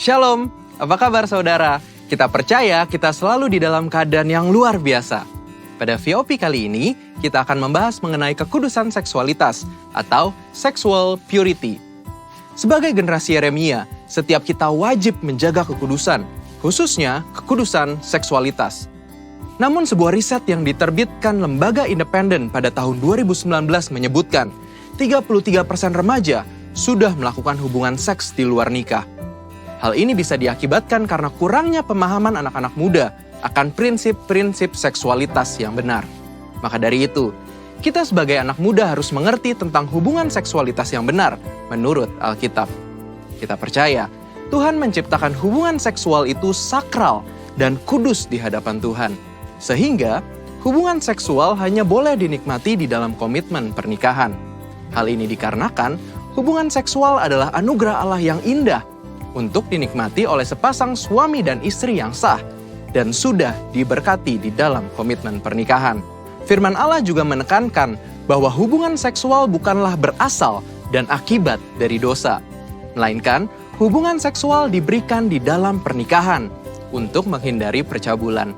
Shalom, apa kabar saudara? Kita percaya kita selalu di dalam keadaan yang luar biasa. Pada VOP kali ini, kita akan membahas mengenai kekudusan seksualitas atau sexual purity. Sebagai generasi Yeremia, setiap kita wajib menjaga kekudusan, khususnya kekudusan seksualitas. Namun sebuah riset yang diterbitkan lembaga independen pada tahun 2019 menyebutkan 33% remaja sudah melakukan hubungan seks di luar nikah. Hal ini bisa diakibatkan karena kurangnya pemahaman anak-anak muda akan prinsip-prinsip seksualitas yang benar. Maka dari itu, kita sebagai anak muda harus mengerti tentang hubungan seksualitas yang benar menurut Alkitab. Kita percaya Tuhan menciptakan hubungan seksual itu sakral dan kudus di hadapan Tuhan. Sehingga hubungan seksual hanya boleh dinikmati di dalam komitmen pernikahan. Hal ini dikarenakan hubungan seksual adalah anugerah Allah yang indah untuk dinikmati oleh sepasang suami dan istri yang sah dan sudah diberkati di dalam komitmen pernikahan. Firman Allah juga menekankan bahwa hubungan seksual bukanlah berasal dan akibat dari dosa, melainkan hubungan seksual diberikan di dalam pernikahan untuk menghindari percabulan.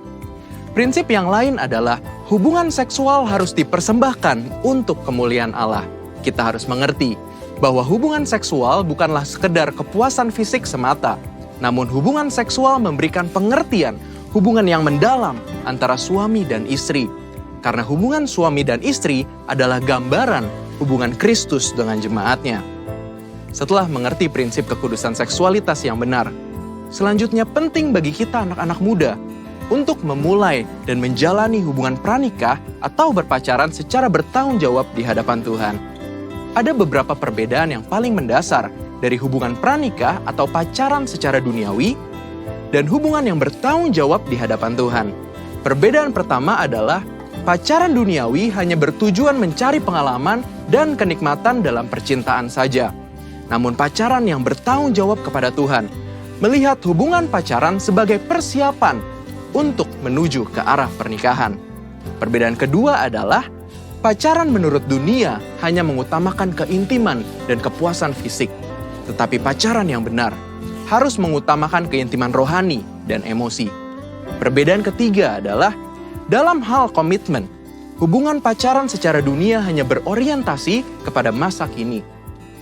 Prinsip yang lain adalah hubungan seksual harus dipersembahkan untuk kemuliaan Allah. Kita harus mengerti bahwa hubungan seksual bukanlah sekedar kepuasan fisik semata, namun hubungan seksual memberikan pengertian hubungan yang mendalam antara suami dan istri. Karena hubungan suami dan istri adalah gambaran hubungan Kristus dengan jemaatnya. Setelah mengerti prinsip kekudusan seksualitas yang benar, selanjutnya penting bagi kita anak-anak muda untuk memulai dan menjalani hubungan pranikah atau berpacaran secara bertanggung jawab di hadapan Tuhan. Ada beberapa perbedaan yang paling mendasar dari hubungan pranikah atau pacaran secara duniawi dan hubungan yang bertanggung jawab di hadapan Tuhan. Perbedaan pertama adalah pacaran duniawi hanya bertujuan mencari pengalaman dan kenikmatan dalam percintaan saja. Namun pacaran yang bertanggung jawab kepada Tuhan melihat hubungan pacaran sebagai persiapan untuk menuju ke arah pernikahan. Perbedaan kedua adalah pacaran menurut dunia hanya mengutamakan keintiman dan kepuasan fisik. Tetapi pacaran yang benar harus mengutamakan keintiman rohani dan emosi. Perbedaan ketiga adalah dalam hal komitmen, hubungan pacaran secara dunia hanya berorientasi kepada masa kini,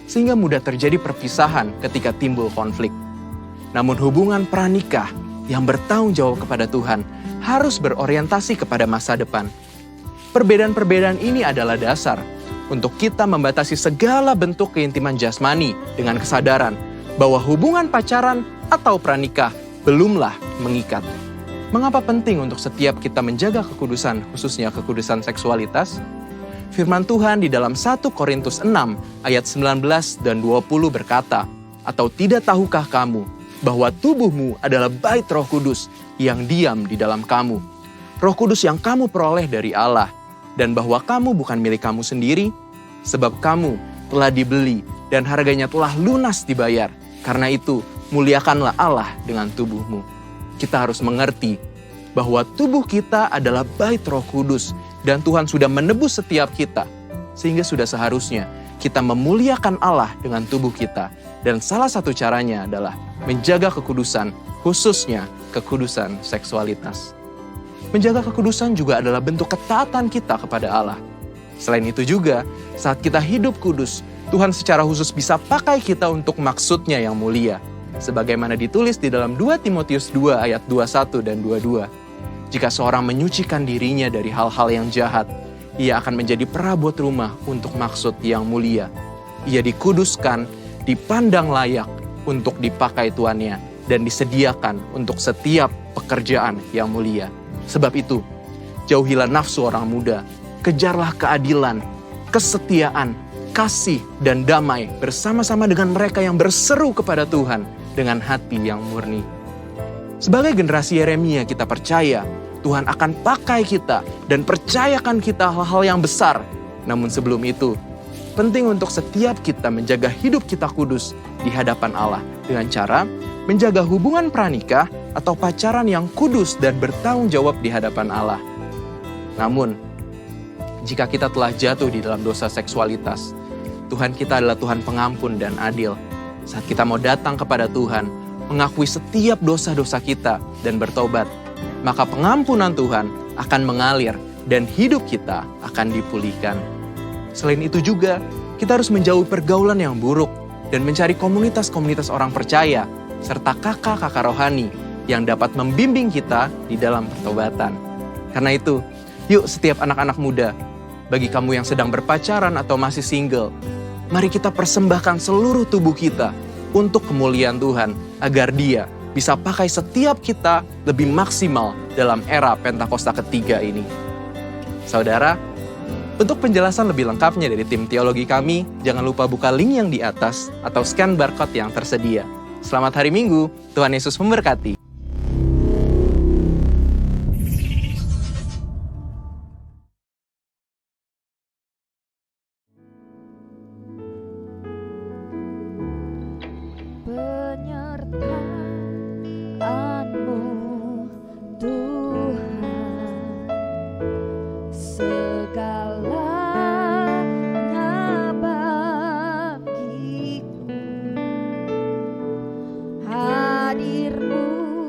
sehingga mudah terjadi perpisahan ketika timbul konflik. Namun hubungan pranikah yang bertanggung jawab kepada Tuhan harus berorientasi kepada masa depan. Perbedaan-perbedaan ini adalah dasar untuk kita membatasi segala bentuk keintiman jasmani dengan kesadaran bahwa hubungan pacaran atau pranikah belumlah mengikat. Mengapa penting untuk setiap kita menjaga kekudusan, khususnya kekudusan seksualitas? Firman Tuhan di dalam 1 Korintus 6 ayat 19 dan 20 berkata, "Atau tidak tahukah kamu bahwa tubuhmu adalah bait Roh Kudus yang diam di dalam kamu, Roh Kudus yang kamu peroleh dari Allah, dan bahwa kamu bukan milik kamu sendiri, sebab kamu telah dibeli dan harganya telah lunas dibayar. Karena itu, muliakanlah Allah dengan tubuhmu." Kita harus mengerti bahwa tubuh kita adalah bait Roh Kudus dan Tuhan sudah menebus setiap kita, sehingga sudah seharusnya kita memuliakan Allah dengan tubuh kita. Dan salah satu caranya adalah menjaga kekudusan, khususnya kekudusan seksualitas. Menjaga kekudusan juga adalah bentuk ketaatan kita kepada Allah. Selain itu juga, saat kita hidup kudus, Tuhan secara khusus bisa pakai kita untuk maksudnya yang mulia. Sebagaimana ditulis di dalam 2 Timotius 2 ayat 21 dan 22. Jika seorang menyucikan dirinya dari hal-hal yang jahat, ia akan menjadi perabot rumah untuk maksud yang mulia. Ia dikuduskan, dipandang layak untuk dipakai tuannya, dan disediakan untuk setiap pekerjaan yang mulia. Sebab itu, jauhilah nafsu orang muda, kejarlah keadilan, kesetiaan, kasih, dan damai bersama-sama dengan mereka yang berseru kepada Tuhan dengan hati yang murni. Sebagai generasi Yeremia, kita percaya Tuhan akan pakai kita dan percayakan kita hal-hal yang besar. Namun sebelum itu, penting untuk setiap kita menjaga hidup kita kudus di hadapan Allah dengan cara menjaga hubungan pranikah atau pacaran yang kudus dan bertanggung jawab di hadapan Allah. Namun, jika kita telah jatuh di dalam dosa seksualitas, Tuhan kita adalah Tuhan pengampun dan adil. Saat kita mau datang kepada Tuhan, mengakui setiap dosa-dosa kita dan bertobat, maka pengampunan Tuhan akan mengalir dan hidup kita akan dipulihkan. Selain itu juga, kita harus menjauhi pergaulan yang buruk dan mencari komunitas-komunitas orang percaya serta kakak-kakak rohani yang dapat membimbing kita di dalam pertobatan. Karena itu, yuk setiap anak-anak muda, bagi kamu yang sedang berpacaran atau masih single, mari kita persembahkan seluruh tubuh kita untuk kemuliaan Tuhan agar Dia bisa pakai setiap kita lebih maksimal dalam era Pentakosta ketiga ini. Saudara, untuk penjelasan lebih lengkapnya dari tim teologi kami, jangan lupa buka link yang di atas atau scan barcode yang tersedia. Selamat hari Minggu, Tuhan Yesus memberkati. Penyertaan-Mu Tuhan, segalanya bagiku, hadir-Mu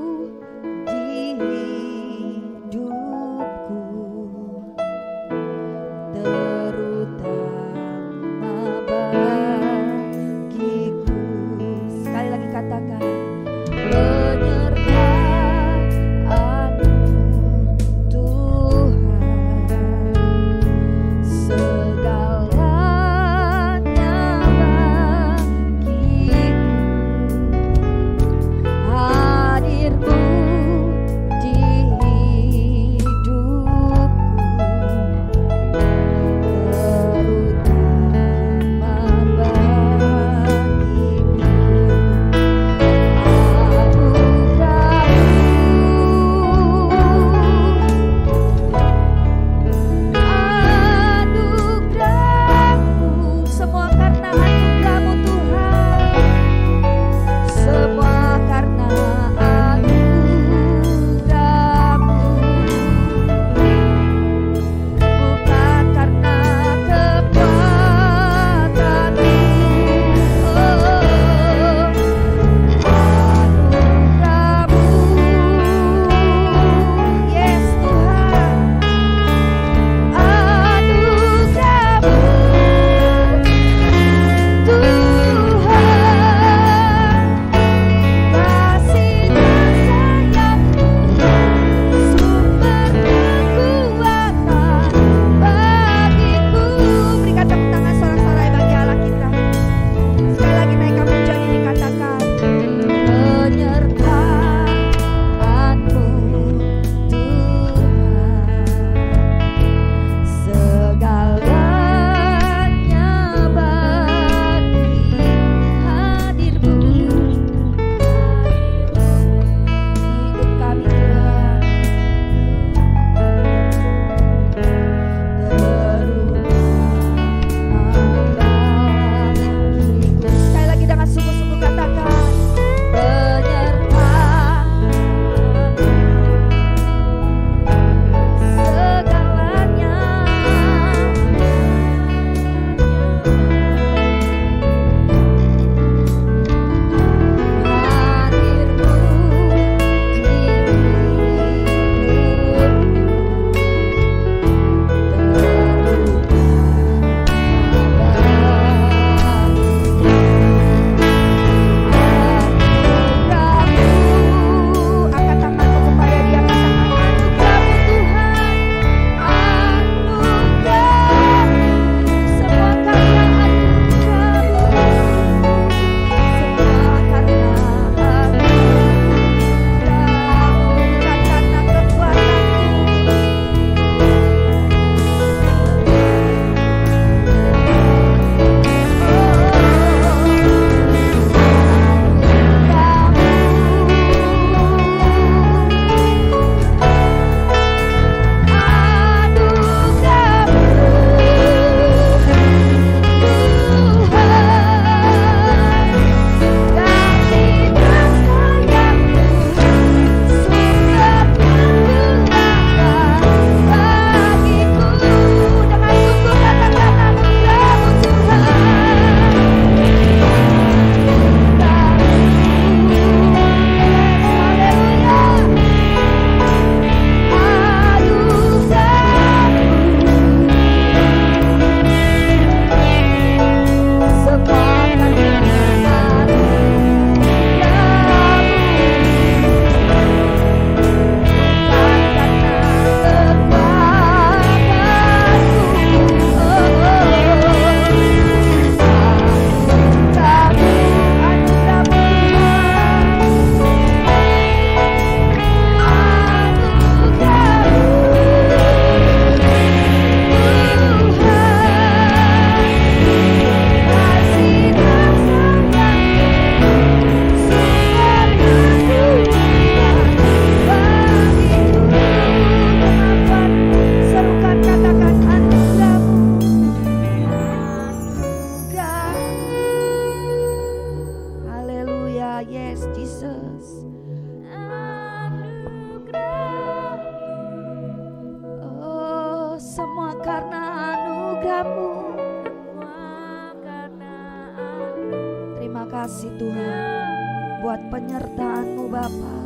kasih Tuhan buat penyertaan-Mu Bapa.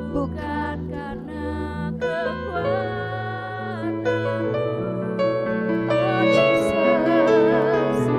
Bukan karena kekuatan, oh Jesus, anugerah-Mu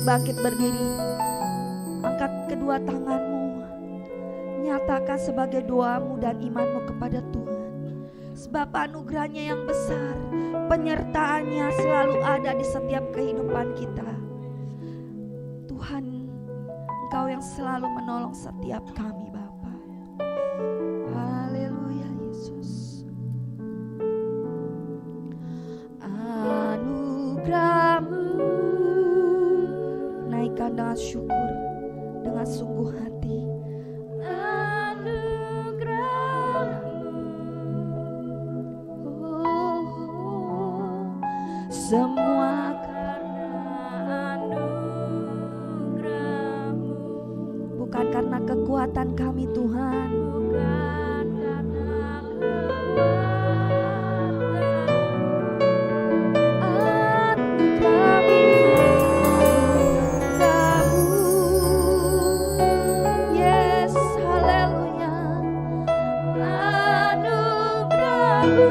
bangkit berdiri. Angkat kedua tanganmu. Nyatakan sebagai doamu dan imanmu kepada Tuhan. Sebab anugerahnya yang besar, penyertaannya selalu ada di setiap kehidupan kita. Tuhan, Engkau yang selalu menolong setiap kami Bapa. Haleluya Yesus. Anugerah-Mu naikkan dengan syukur, dengan sungguh hati. Semua karena anugerah-Mu, bukan karena kekuatan kami Tuhan, bukan karena anugerah-Mu. Yes, haleluya, anugerah-Mu.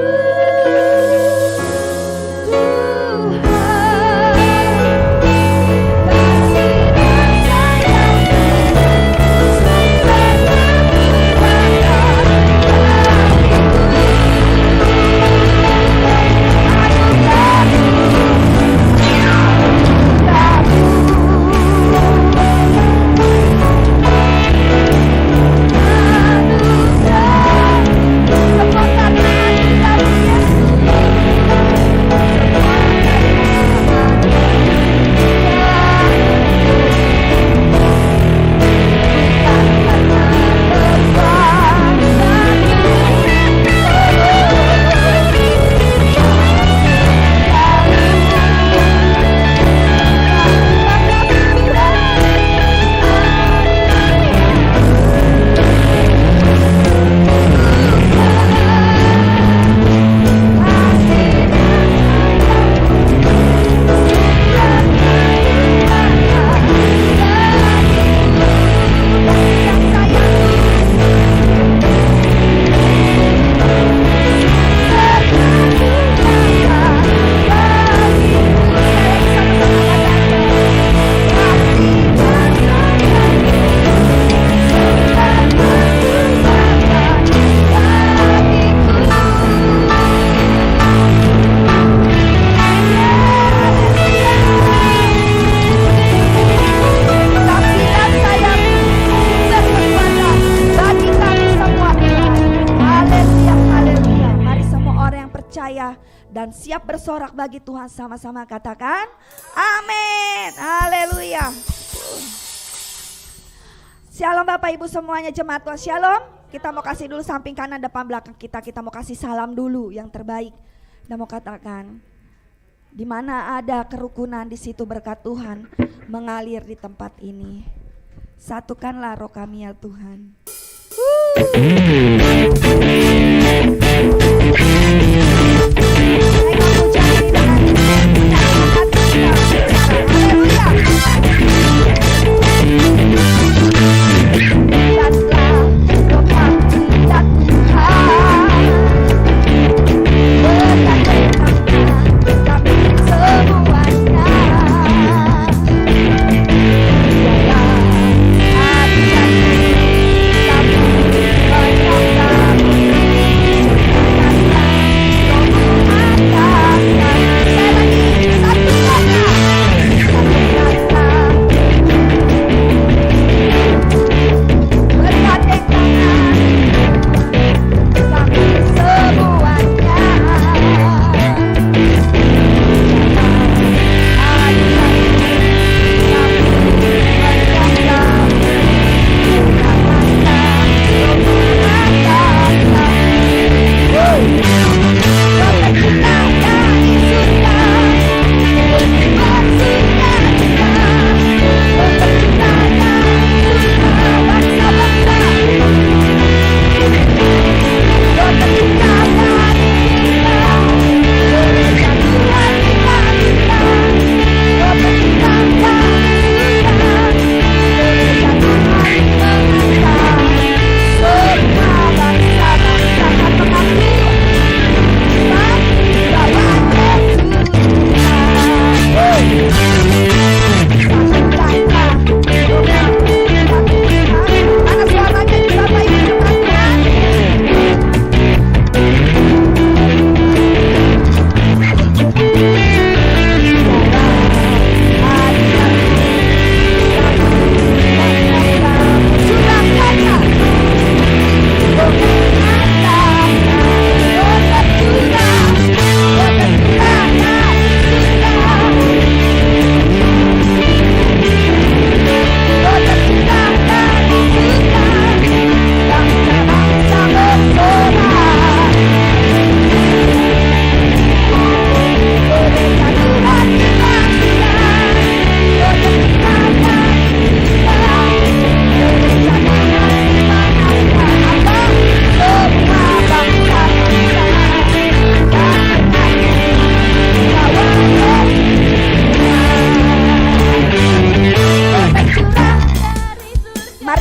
Dan siap bersorak bagi Tuhan, sama-sama katakan amin, haleluya. Shalom Bapak Ibu semuanya, jemaat Tuhan shalom. Kita mau kasih dulu samping kanan depan belakang kita mau kasih salam dulu yang terbaik. Dan mau katakan, di mana ada kerukunan di situ berkat Tuhan mengalir di tempat ini. Satukanlah roh kami ya Tuhan. Semuanya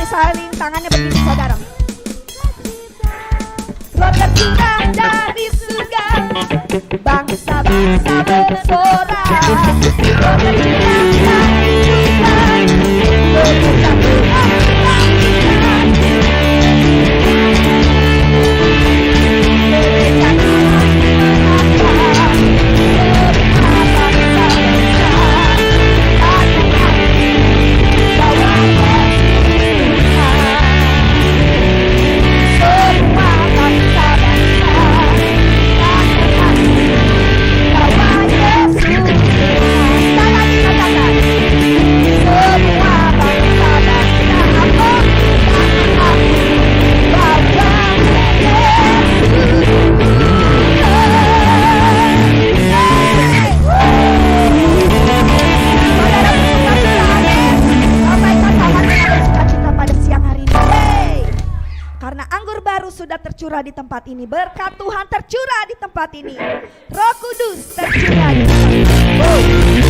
saling tangannya begini saudara. Roh tercurah dari surga, bangsa-bangsa bersorak. Roh tercurah dari surga, bersatu sudah tercurah di tempat ini. Berkat Tuhan tercurah di tempat ini. Roh Kudus tercurah di tempat ini.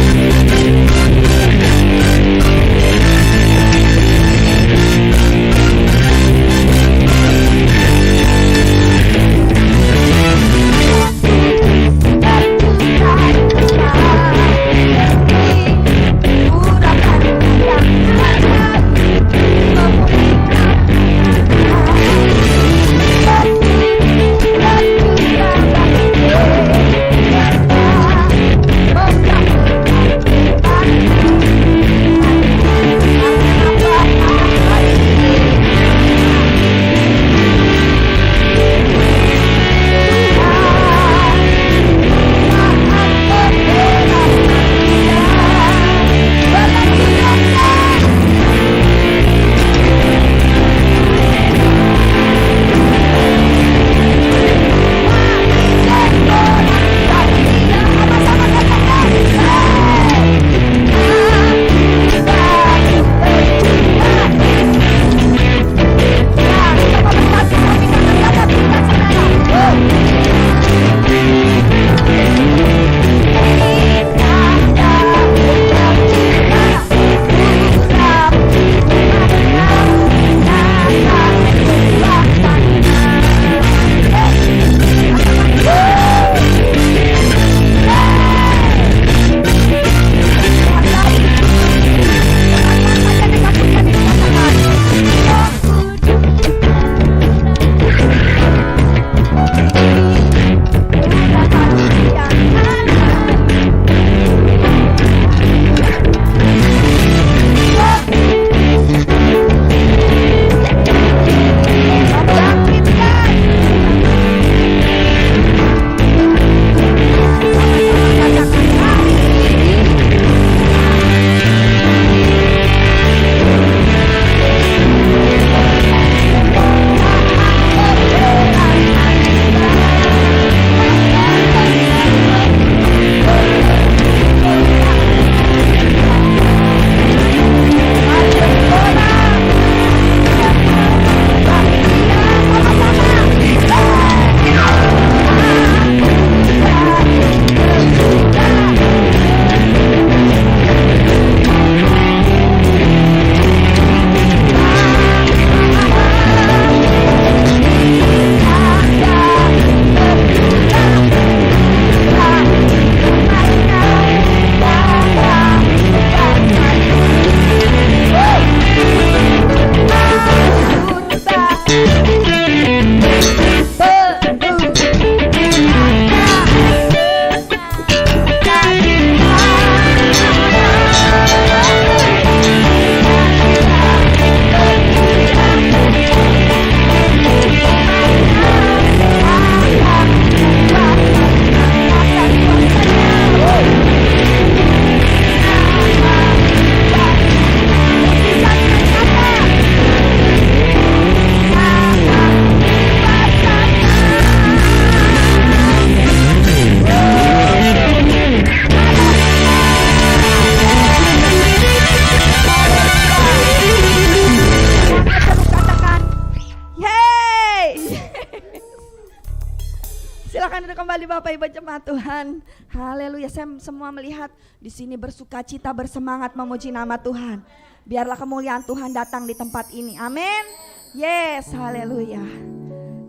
Silakan duduk kembali Bapak Ibu jemaat Tuhan. Haleluya. Saya semua melihat di sini bersuka cita, bersemangat memuji nama Tuhan. Biarlah kemuliaan Tuhan datang di tempat ini. Amin. Yes, haleluya.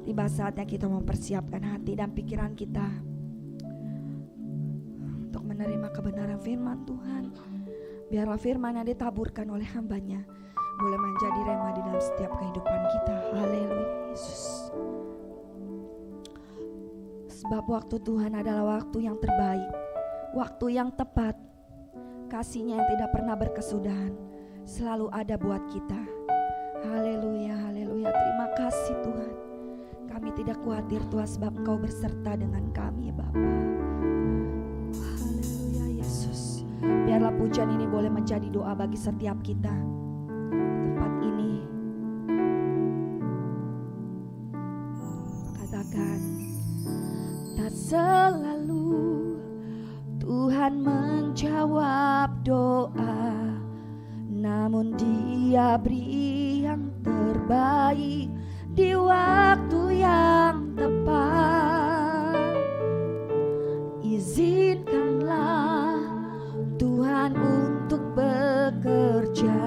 Tiba saatnya kita mempersiapkan hati dan pikiran kita untuk menerima kebenaran firman Tuhan. Biarlah firman yang ditaburkan oleh hambanya boleh menjadi rema di dalam setiap kehidupan kita. Haleluya Yesus. Sebab waktu Tuhan adalah waktu yang terbaik, waktu yang tepat. Kasih-Nya yang tidak pernah berkesudahan selalu ada buat kita. Haleluya, haleluya. Terima kasih Tuhan. Kami tidak khawatir Tuhan, sebab Engkau berserta dengan kami Bapa. Haleluya Yesus. Biarlah pujian ini boleh menjadi doa bagi setiap kita tempat ini. Katakan, tak selalu Tuhan menjawab doa, namun Dia beri yang terbaik di waktu yang tepat. Izinkanlah Tuhan untuk bekerja,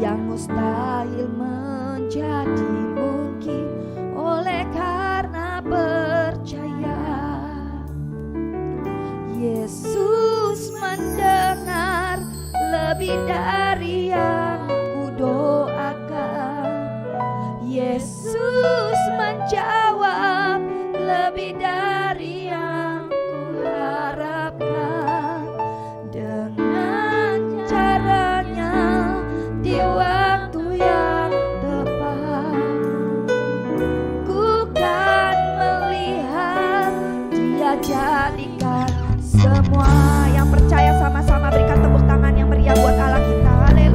yang mustahil menjadi mungkin oleh karena percaya. Yesus mendengar lebih dari yang kudoakan. Yesus menjawab lebih dari yang kuharapkan. Dengan caranya di waktu yang tepat, ku kan melihat Dia jadikan semua. Yang percaya sama-sama berikan tepuk tangan yang meriah buat Allah kita. Haleluya.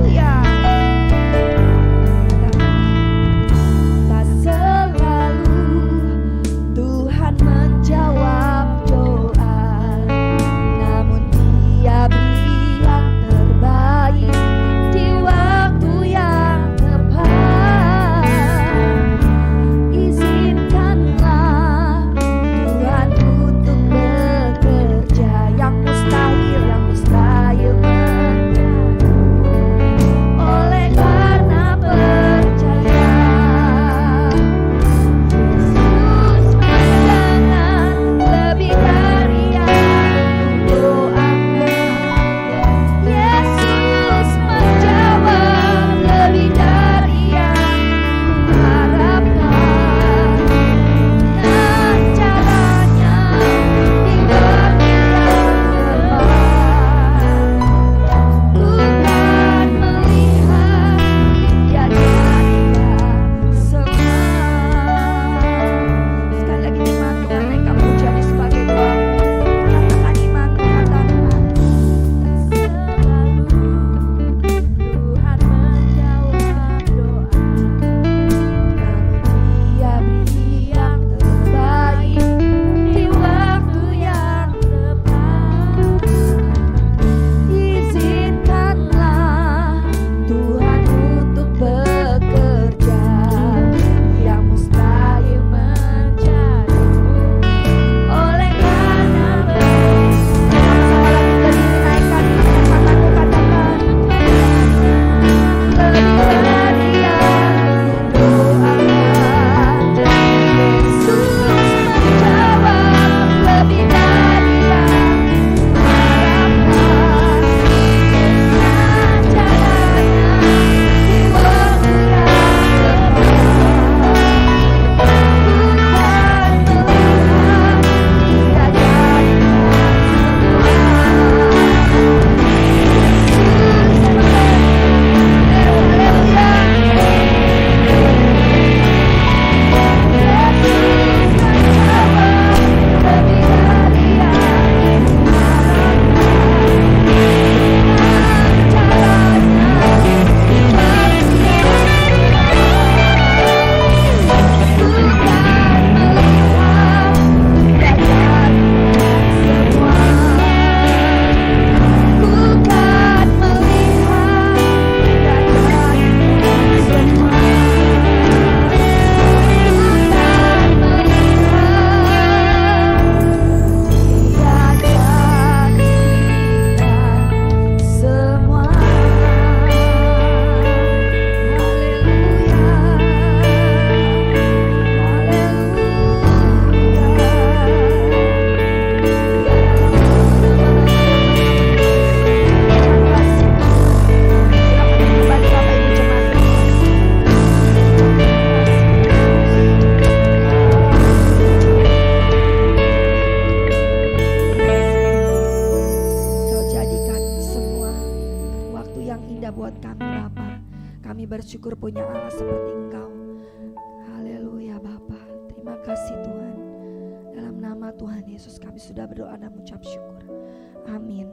yang indah buat kami Bapa. Kami bersyukur punya Allah seperti Engkau. Haleluya Bapa. Terima kasih Tuhan. Dalam nama Tuhan Yesus kami sudah berdoa dan mengucap syukur. Amin.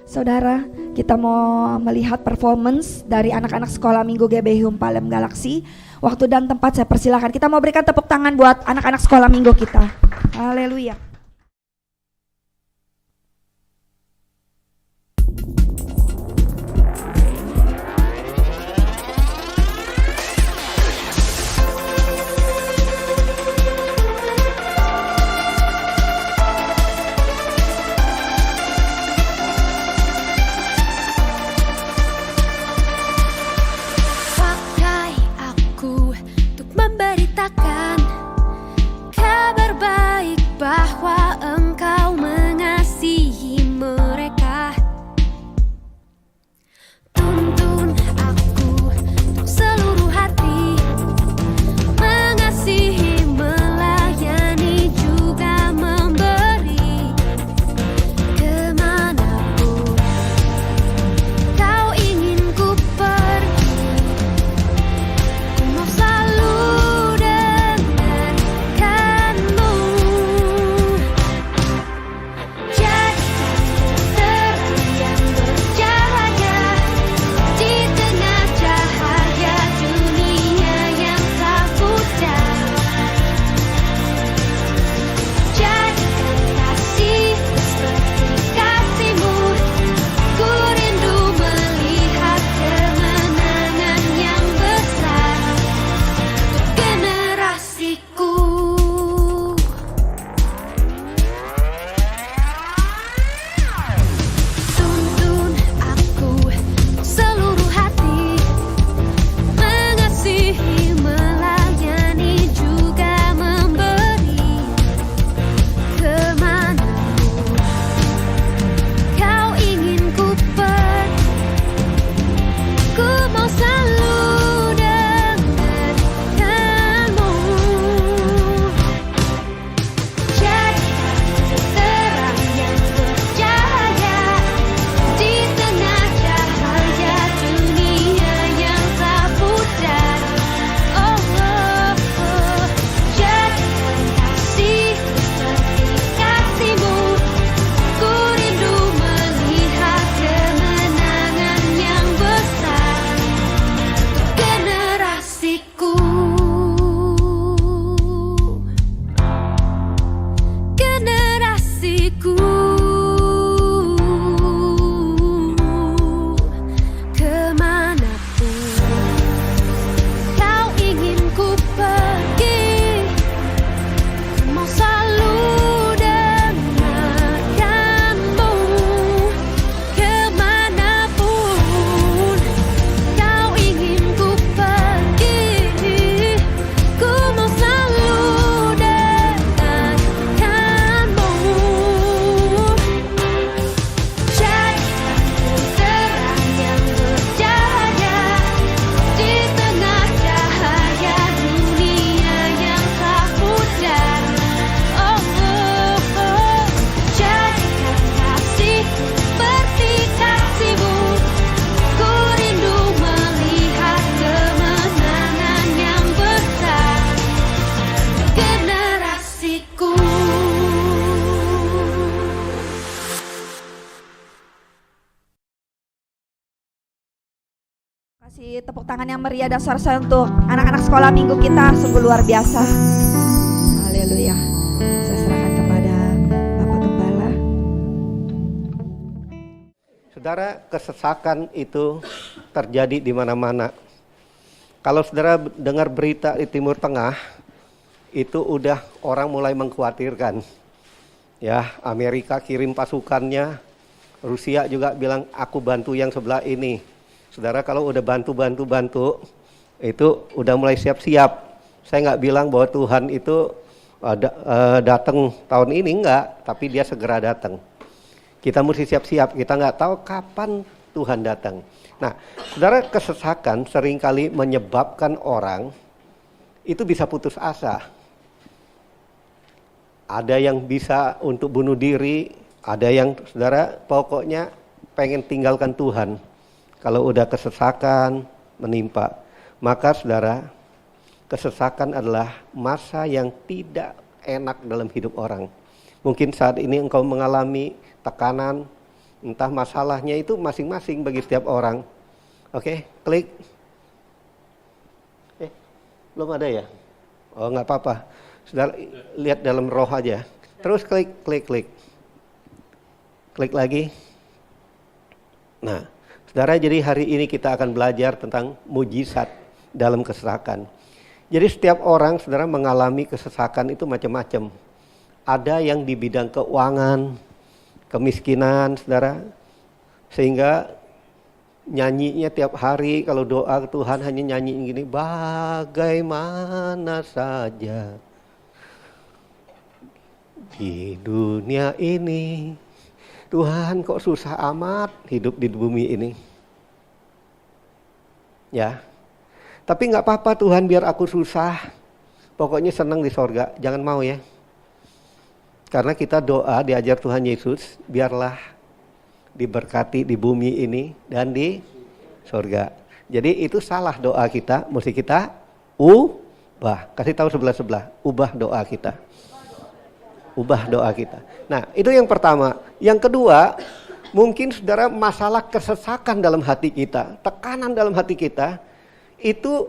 Saudara, kita mau melihat performance dari anak-anak sekolah minggu GB Hum Palem Galaksi. Waktu dan tempat saya persilahkan. Kita mau berikan tepuk tangan buat anak-anak sekolah minggu kita. Haleluya. Pakai aku untuk memberitakan kabar baik bahwa Engkau mengasihi mereka. Tuntun aku untuk seluruh hati, mengasihi, melayani, juga memberi. Kemanapun Kau ingin ku pergi, ku mau selalu dengarkanmu. Jadikan terang yang bercahaya di tengah cahaya dunia yang tak pudar. Jadikan kasihku seperti kasih-Mu, ku rindu melihat kemenangan yang besar untuk generasiku. Tuntun aku seluruh hati, mengasihi, melayani, juga memberi. Kemanapun Kau ingin ku pergi, ku mau selalu dengarkanmu. Jadikan terang yang bercahaya di tengah cahaya dunia yang tak pudar. Oh, oh, oh. Jadikan kasihku seperti kasih-Mu, ku rindu melihat kemenangan yang besar untuk generasiku. Generasiku. Kemanapun Kau ingin ku pergi, ku mau selalu dengarkanmu. Kemanapun Kau ingin ku pergi, ku mau selalu dengarkanmu. Jadikan terang yang bercahaya di tengah cahaya dunia yang tak pudar. Oh, oh, oh. Jadikan kasihku seperti kasih-Mu, ku rindu melihat kemenangan yang besar generasiku. Kasih tepuk tangan yang meriah dan sorak-sorai untuk anak-anak sekolah minggu kita, sungguh luar biasa. Haleluya. Saya serahkan kepada Bapak Gembala. Saudara, kesesakan itu terjadi di mana-mana. Kalau saudara dengar berita di Timur Tengah, itu udah orang mulai mengkhawatirkan. Ya, Amerika kirim pasukannya, Rusia juga bilang aku bantu yang sebelah ini. Saudara, kalau udah bantu, itu udah mulai siap-siap. Saya nggak bilang bahwa Tuhan itu datang tahun ini, enggak, tapi dia segera datang. Kita mesti siap-siap, kita nggak tahu kapan Tuhan datang. Nah, saudara, kesesakan seringkali menyebabkan orang itu bisa putus asa. Ada yang bisa untuk bunuh diri, ada yang, saudara, pokoknya pengen tinggalkan Tuhan. Kalau udah kesesakan menimpa, maka saudara, kesesakan adalah masa yang tidak enak dalam hidup orang. Mungkin saat ini engkau mengalami tekanan, entah masalahnya itu masing-masing bagi setiap orang. Oke, klik. Belum ada ya? Oh, nggak apa-apa. Saudara lihat dalam roh aja. Terus klik. Klik lagi. Nah, saudara, jadi hari ini kita akan belajar tentang mujizat dalam kesesakan. Jadi setiap orang, saudara, mengalami kesesakan itu macam-macam. Ada yang di bidang keuangan, kemiskinan, saudara. Sehingga nyanyinya tiap hari kalau doa ke Tuhan hanya nyanyi gini, bagaimana saja di dunia ini, Tuhan kok susah amat hidup di bumi ini. Ya, tapi nggak apa-apa Tuhan, biar aku susah, pokoknya senang di sorga, jangan mau ya. Karena kita doa diajar Tuhan Yesus, biarlah diberkati di bumi ini dan di surga. Jadi itu salah doa kita, mesti kita ubah. Kasih tahu sebelah-sebelah, ubah doa kita. Ubah doa kita. Nah, itu yang pertama. Yang kedua, mungkin saudara masalah kesesakan dalam hati kita, tekanan dalam hati kita, itu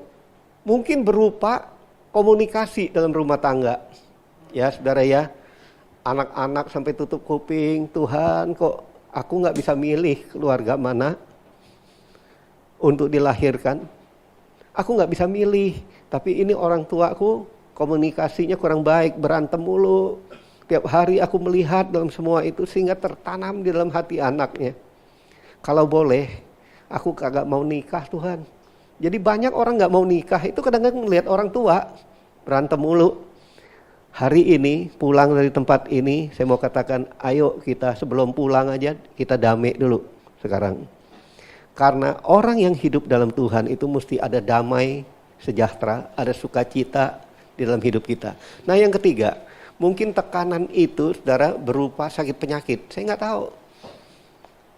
mungkin berupa komunikasi dalam rumah tangga. Ya saudara ya, anak-anak sampai tutup kuping, Tuhan kok aku nggak bisa milih keluarga mana untuk dilahirkan. Aku nggak bisa milih, tapi ini orang tuaku komunikasinya kurang baik, berantem mulu. Tiap hari aku melihat dalam semua itu sehingga tertanam di dalam hati anaknya. Kalau boleh, aku kagak mau nikah Tuhan. Jadi banyak orang nggak mau nikah itu kadang-kadang melihat orang tua berantem mulu. Hari ini pulang dari tempat ini, saya mau katakan, ayo kita sebelum pulang aja kita damai dulu sekarang. Karena orang yang hidup dalam Tuhan itu mesti ada damai, sejahtera, ada sukacita di dalam hidup kita. Nah yang ketiga, mungkin tekanan itu saudara berupa sakit penyakit. Saya nggak tahu.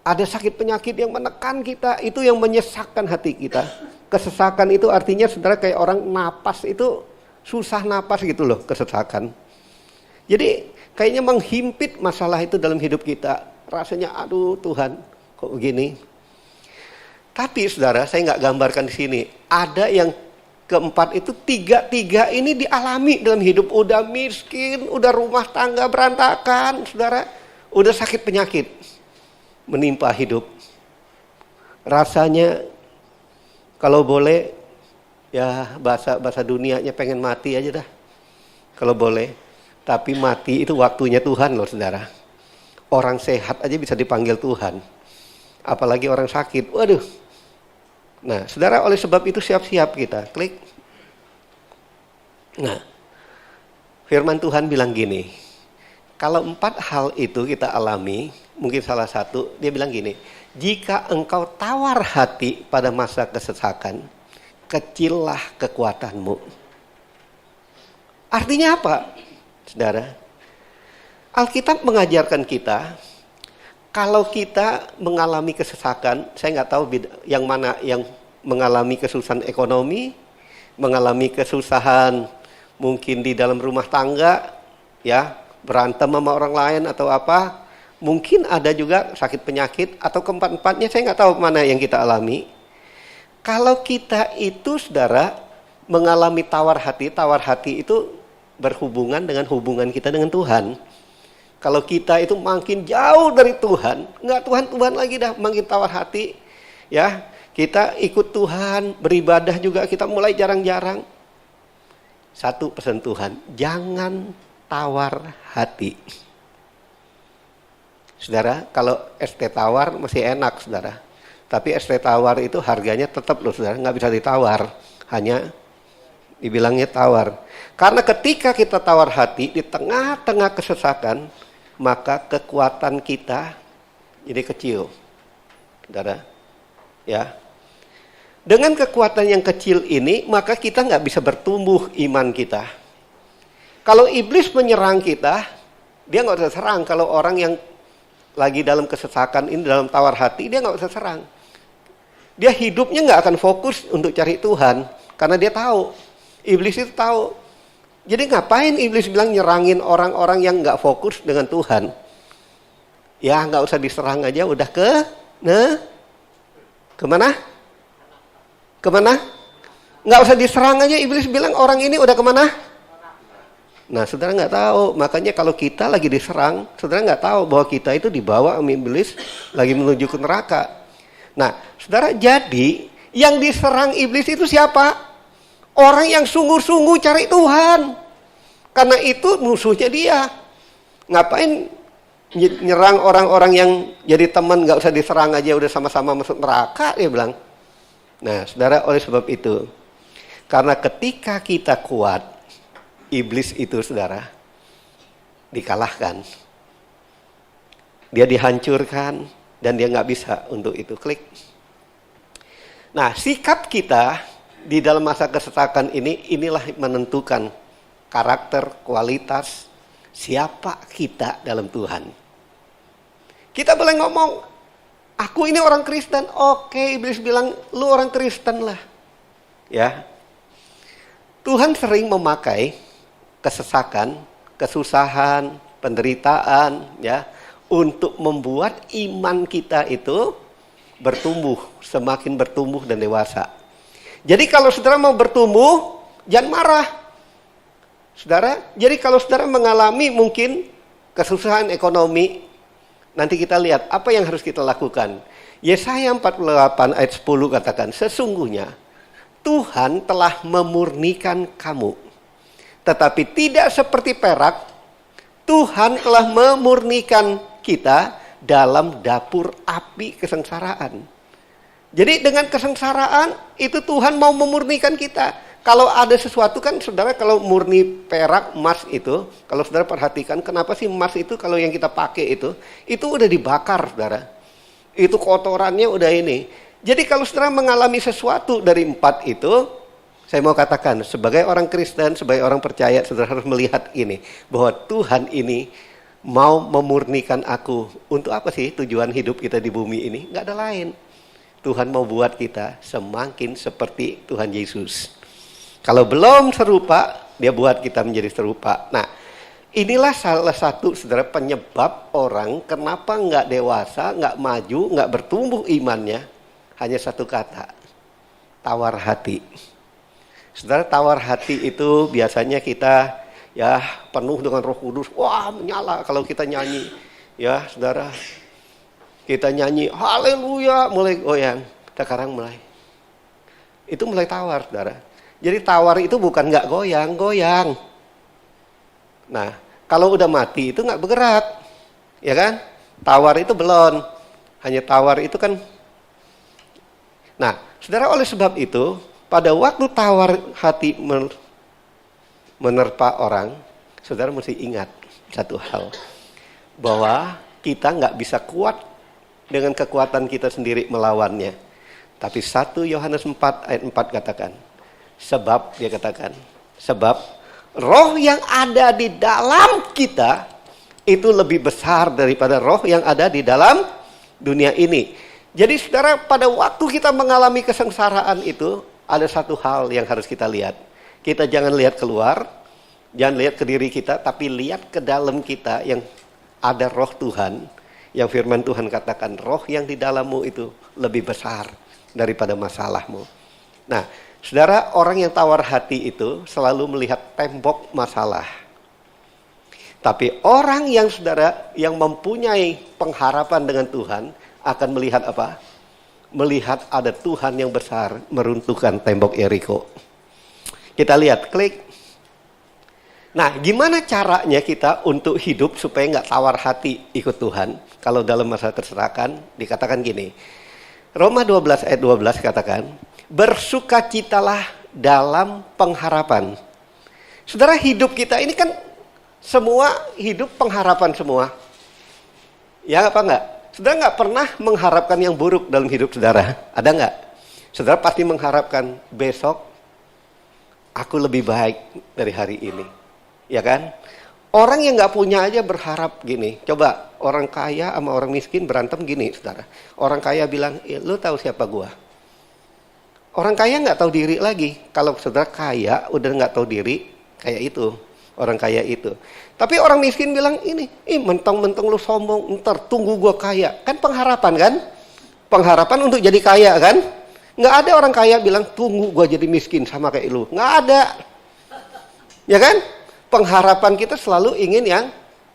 Ada sakit penyakit yang menekan kita, itu yang menyesakkan hati kita. Kesesakan itu artinya saudara kayak orang napas itu susah napas gitu loh, kesesakan. Jadi kayaknya menghimpit masalah itu dalam hidup kita. Rasanya aduh Tuhan kok begini. Tapi saudara, saya nggak gambarkan di sini. Ada yang keempat itu tiga ini dialami dalam hidup. Udah miskin, udah rumah tangga berantakan, saudara. Udah sakit penyakit menimpa hidup. Rasanya kalau boleh ya bahasa dunianya pengen mati aja dah. Kalau boleh. Tapi mati itu waktunya Tuhan loh saudara. Orang sehat aja bisa dipanggil Tuhan. Apalagi orang sakit. Waduh. Nah saudara, oleh sebab itu siap-siap kita. Klik. Nah. Firman Tuhan bilang gini. Kalau 4 hal itu kita alami. Mungkin salah satu. Dia bilang gini. Jika engkau tawar hati pada masa kesesakan, kecillah kekuatanmu. Artinya apa, saudara? Alkitab mengajarkan kita, kalau kita mengalami kesesakan, saya nggak tahu yang mana yang mengalami kesusahan ekonomi, mengalami kesusahan mungkin di dalam rumah tangga, ya berantem sama orang lain atau apa. Mungkin ada juga sakit penyakit atau keempat-empatnya, saya nggak tahu mana yang kita alami. Kalau kita itu saudara mengalami tawar hati itu berhubungan dengan hubungan kita dengan Tuhan. Kalau kita itu makin jauh dari Tuhan, nggak Tuhan lagi dah, makin tawar hati. Ya, kita ikut Tuhan, beribadah juga kita mulai jarang-jarang. Satu pesan Tuhan, jangan tawar hati. Saudara, kalau es teh tawar masih enak saudara. Tapi es teh tawar itu harganya tetap loh saudara, nggak bisa ditawar. Hanya dibilangnya tawar. Karena ketika kita tawar hati di tengah-tengah kesesakan, maka kekuatan kita jadi kecil. Saudara, ya. Dengan kekuatan yang kecil ini, maka kita nggak bisa bertumbuh iman kita. Kalau iblis menyerang kita, dia nggak bisa serang. Kalau orang yang lagi dalam kesesakan ini, dalam tawar hati, dia nggak bisa serang. dia hidupnya nggak akan fokus untuk cari Tuhan. Karena dia tahu, iblis itu tahu. Jadi ngapain iblis bilang nyerangin orang-orang yang nggak fokus dengan Tuhan? Ya nggak usah diserang aja, udah kemana? Kemana? Nggak usah diserang aja, iblis bilang orang ini udah kemana? Nah, saudara nggak tahu. Makanya kalau kita lagi diserang, saudara nggak tahu bahwa kita itu dibawa sama iblis lagi menuju ke neraka. Nah, saudara, jadi yang diserang iblis itu siapa? Orang yang sungguh-sungguh cari Tuhan. Karena itu musuhnya dia. Ngapain nyerang orang-orang yang jadi teman, nggak usah diserang aja, udah sama-sama masuk neraka, dia bilang. Nah, saudara, oleh sebab itu, karena ketika kita kuat, iblis itu, saudara, dikalahkan. Dia dihancurkan dan dia nggak bisa untuk itu. Klik. Nah, sikap kita di dalam masa kesesakan ini, inilah menentukan karakter, kualitas, siapa kita dalam Tuhan. Kita boleh ngomong, aku ini orang Kristen. Oke, iblis bilang, lu orang Kristen lah. Ya. Tuhan sering memakai kesesakan, kesusahan, penderitaan, ya, untuk membuat iman kita itu bertumbuh, semakin bertumbuh dan dewasa. Jadi kalau saudara mau bertumbuh, jangan marah. Saudara, jadi kalau saudara mengalami mungkin kesusahan ekonomi, nanti kita lihat apa yang harus kita lakukan. Yesaya 48 ayat 10 katakan, sesungguhnya Tuhan telah memurnikan kamu. Tetapi tidak seperti perak, Tuhan telah memurnikan kita dalam dapur api kesengsaraan. Jadi dengan kesengsaraan itu Tuhan mau memurnikan kita. Kalau ada sesuatu kan saudara, kalau murni perak, emas itu, kalau saudara perhatikan kenapa sih emas itu kalau yang kita pakai itu udah dibakar, saudara. Itu kotorannya udah ini. Jadi kalau saudara mengalami sesuatu dari 4 itu, saya mau katakan sebagai orang Kristen, sebagai orang percaya, saudara harus melihat ini, bahwa Tuhan ini mau memurnikan aku. Untuk apa sih tujuan hidup kita di bumi ini? Nggak ada lain. Tuhan mau buat kita semakin seperti Tuhan Yesus. Kalau belum serupa, dia buat kita menjadi serupa. Nah, inilah salah satu, saudara, penyebab orang kenapa nggak dewasa, nggak maju, nggak bertumbuh imannya. Hanya satu kata, tawar hati. Saudara, tawar hati itu biasanya kita ya penuh dengan Roh Kudus. Wah, menyala kalau kita nyanyi. Ya, saudara, kita nyanyi, haleluya, mulai goyang. Sekarang mulai. Itu mulai tawar, saudara. Jadi tawar itu bukan nggak goyang, goyang. Nah, kalau udah mati itu nggak bergerak, ya kan? Tawar itu belum, hanya tawar itu kan. Nah, saudara, oleh sebab itu, pada waktu tawar hati menerpa orang, saudara mesti ingat satu hal, bahwa kita nggak bisa kuat dengan kekuatan kita sendiri melawannya. Tapi 1 Yohanes 4 ayat 4 katakan, sebab dia katakan, sebab roh yang ada di dalam kita itu lebih besar daripada roh yang ada di dalam dunia ini. Jadi saudara, pada waktu kita mengalami kesengsaraan itu, ada satu hal yang harus kita lihat. Kita jangan lihat keluar, jangan lihat ke diri kita, tapi lihat ke dalam kita yang ada roh Tuhan. Yang firman Tuhan katakan, roh yang di dalammu itu lebih besar daripada masalahmu. Nah, saudara, orang yang tawar hati itu selalu melihat tembok masalah. Tapi orang yang, saudara, yang mempunyai pengharapan dengan Tuhan akan melihat apa? Melihat ada Tuhan yang besar meruntuhkan tembok Yeriko. Kita lihat, klik. Nah, gimana caranya kita untuk hidup supaya nggak tawar hati ikut Tuhan? Kalau dalam masa kesesakan dikatakan gini. Roma 12 ayat 12 katakan, bersukacitalah dalam pengharapan. Saudara, hidup kita ini kan semua hidup pengharapan semua. Ya apa enggak? Saudara nggak pernah mengharapkan yang buruk dalam hidup saudara. Ada nggak? Saudara pasti mengharapkan besok aku lebih baik dari hari ini. Ya kan? Orang yang nggak punya aja berharap gini. Coba orang kaya sama orang miskin berantem gini, saudara. Orang kaya bilang, lu tahu siapa gua? Orang kaya nggak tahu diri lagi. Kalau saudara kaya udah nggak tahu diri, kayak itu. Orang kaya itu. Tapi orang miskin bilang ini, mentang-mentang lu sombong, ntar tunggu gua kaya. Kan pengharapan kan? Pengharapan untuk jadi kaya kan? Nggak ada orang kaya bilang tunggu gua jadi miskin sama kayak lu. Nggak ada. Ya kan? Pengharapan kita selalu ingin yang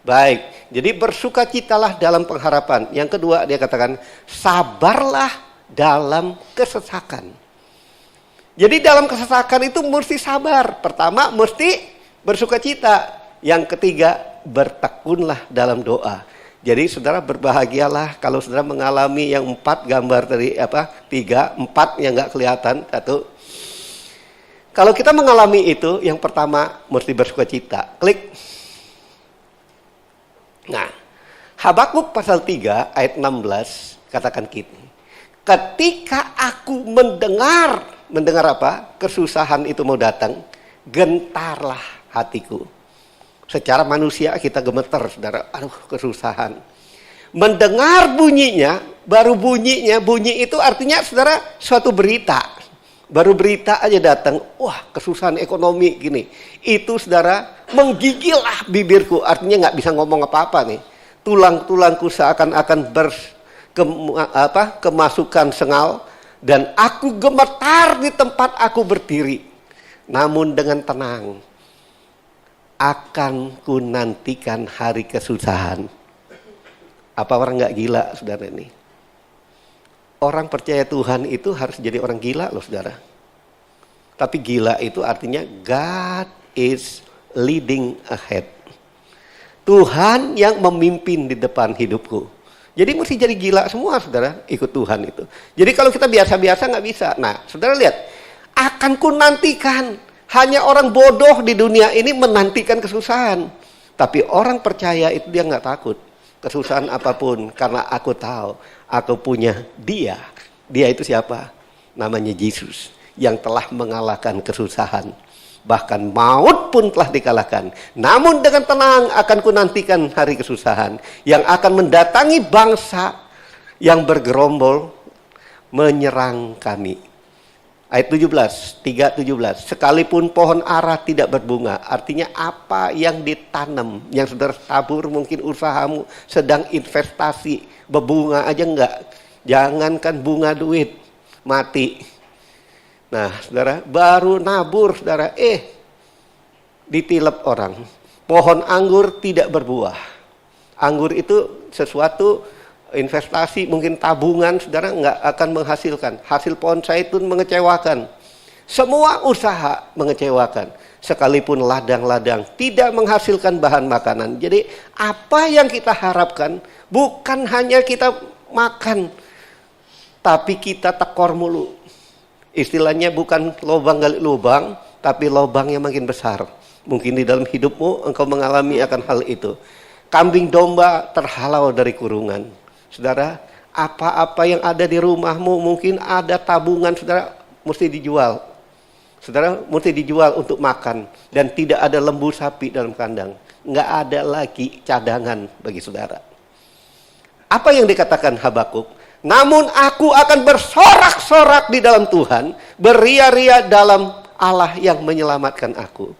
baik. Jadi bersukacitalah dalam pengharapan. Yang kedua dia katakan sabarlah dalam kesesakan. Jadi dalam kesesakan itu mesti sabar. Pertama mesti bersukacita. Yang ketiga bertekunlah dalam doa. Jadi saudara berbahagialah kalau saudara mengalami yang 4 gambar tadi 3, 4 yang nggak kelihatan 1. Kalau kita mengalami itu, yang pertama mesti bersukacita. Klik. Nah, Habakuk pasal 3 ayat 16 katakan gini. Ketika aku mendengar apa? Kesusahan itu mau datang, gentarlah hatiku. Secara manusia kita gemeter, saudara. Aduh, kesusahan. Mendengar bunyinya, baru bunyi itu artinya saudara suatu berita. Baru berita aja datang, wah kesusahan ekonomi gini. Itu saudara menggigil bibirku, artinya nggak bisa ngomong apa-apa nih. Tulang-tulangku seakan-akan kemasukan sengal dan aku gemetar di tempat aku berdiri. Namun dengan tenang akan ku nantikan hari kesusahan. Apa orang nggak gila saudara ini? Orang percaya Tuhan itu harus jadi orang gila loh saudara. Tapi gila itu artinya God is leading ahead. Tuhan yang memimpin di depan hidupku. Jadi mesti jadi gila semua saudara ikut Tuhan itu. Jadi kalau kita biasa-biasa nggak bisa. Nah saudara lihat, akan ku nantikan. Hanya orang bodoh di dunia ini menantikan kesusahan. Tapi orang percaya itu dia nggak takut. Kesusahan apapun karena aku tahu aku punya dia. Dia itu siapa? Namanya Yesus yang telah mengalahkan kesusahan. Bahkan maut pun telah dikalahkan. Namun dengan tenang akan ku nantikan hari kesusahan yang akan mendatangi bangsa yang bergerombol menyerang kami. Ayat 17, 3:17. Sekalipun pohon ara tidak berbunga, artinya apa yang ditanam, yang saudara tabur, mungkin usahamu sedang investasi, berbunga aja enggak. Jangankan bunga duit, mati. Nah, saudara, baru nabur, saudara, ditilep orang. Pohon anggur tidak berbuah. Anggur itu sesuatu investasi, mungkin tabungan, saudara nggak akan menghasilkan. Hasil pohon zaitun mengecewakan. Semua usaha mengecewakan. Sekalipun ladang-ladang tidak menghasilkan bahan makanan. Jadi apa yang kita harapkan bukan hanya kita makan, tapi kita tekor mulu. Istilahnya bukan lubang gali lubang, tapi lubangnya makin besar. Mungkin di dalam hidupmu engkau mengalami akan hal itu. Kambing domba terhalau dari kurungan. Saudara, apa-apa yang ada di rumahmu, mungkin ada tabungan, saudara, mesti dijual. Saudara, mesti dijual untuk makan. Dan tidak ada lembu sapi dalam kandang. Nggak ada lagi cadangan bagi saudara. Apa yang dikatakan Habakuk? Namun aku akan bersorak-sorak di dalam Tuhan, beria-ria dalam Allah yang menyelamatkan aku.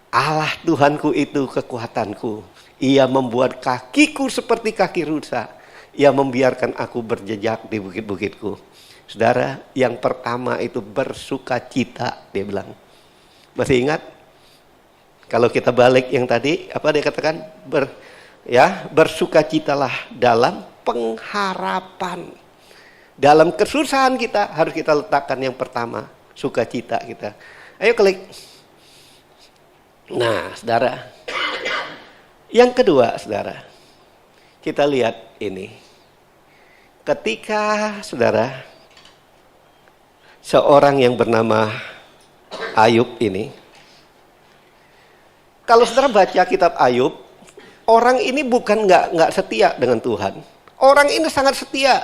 Allah Tuhanku itu kekuatanku. Ia membuat kakiku seperti kaki rusa. Ia membiarkan aku berjejak di bukit-bukitku. Saudara, yang pertama itu bersukacita, dia bilang. Masih ingat? Kalau kita balik yang tadi, apa dia katakan? Bersukacitalah dalam pengharapan. Dalam kesusahan kita harus kita letakkan yang pertama, sukacita kita. Ayo klik. Nah, saudara. Yang kedua, saudara, kita lihat ini. Ketika, saudara, seorang yang bernama Ayub ini, kalau saudara baca kitab Ayub, orang ini bukan nggak setia dengan Tuhan. Orang ini sangat setia.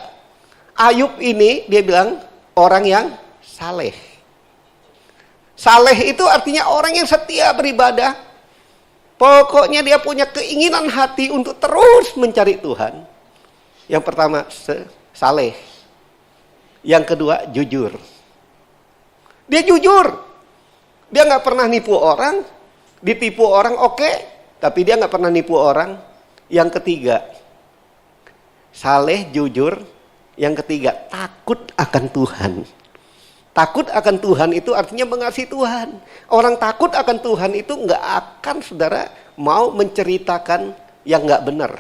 Ayub ini, dia bilang, orang yang saleh. Saleh itu artinya orang yang setia beribadah. Pokoknya dia punya keinginan hati untuk terus mencari Tuhan. Yang pertama, saleh. Yang kedua, jujur. Dia jujur. Dia nggak pernah nipu orang. Ditipu orang oke, tapi dia nggak pernah nipu orang. Yang ketiga, saleh, jujur. Yang ketiga, takut akan Tuhan. Takut akan Tuhan itu artinya mengasihi Tuhan. Orang takut akan Tuhan itu nggak akan, saudara, mau menceritakan yang nggak benar.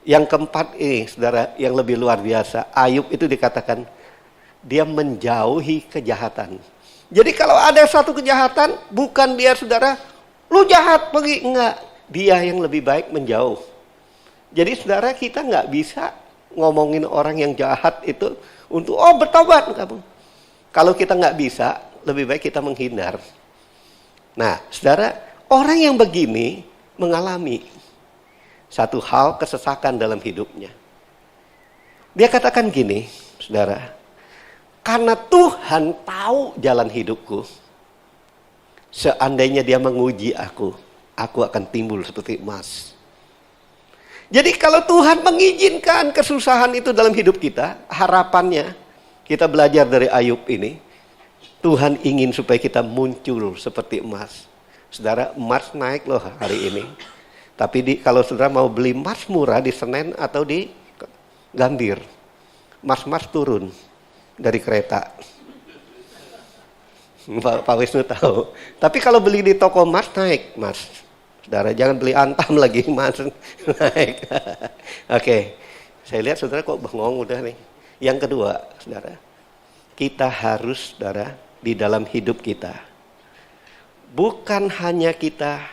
Yang keempat ini, saudara, yang lebih luar biasa. Ayub itu dikatakan, dia menjauhi kejahatan. Jadi kalau ada satu kejahatan, bukan dia, saudara, lu jahat, pergi. Enggak. Dia yang lebih baik menjauh. Jadi saudara, kita nggak bisa ngomongin orang yang jahat itu untuk bertobat kamu. Kalau kita nggak bisa, lebih baik kita menghindar. Nah, saudara, orang yang begini mengalami satu hal kesesakan dalam hidupnya. Dia katakan gini, saudara, karena Tuhan tahu jalan hidupku, seandainya dia menguji aku akan timbul seperti emas. Jadi kalau Tuhan mengizinkan kesusahan itu dalam hidup kita, harapannya kita belajar dari Ayub ini, Tuhan ingin supaya kita muncul seperti emas. Saudara, emas naik loh hari ini. Tapi kalau saudara mau beli emas murah di Senen atau di Gambir, emas-emas turun dari kereta. Pak Wisnu tahu. Tapi kalau beli di toko emas naik, Mas. Saudara, jangan beli Antam lagi, Mas. Naik. Oke. Saya lihat saudara kok bengong udah nih. Yang kedua, saudara, kita harus, saudara, di dalam hidup kita, bukan hanya kita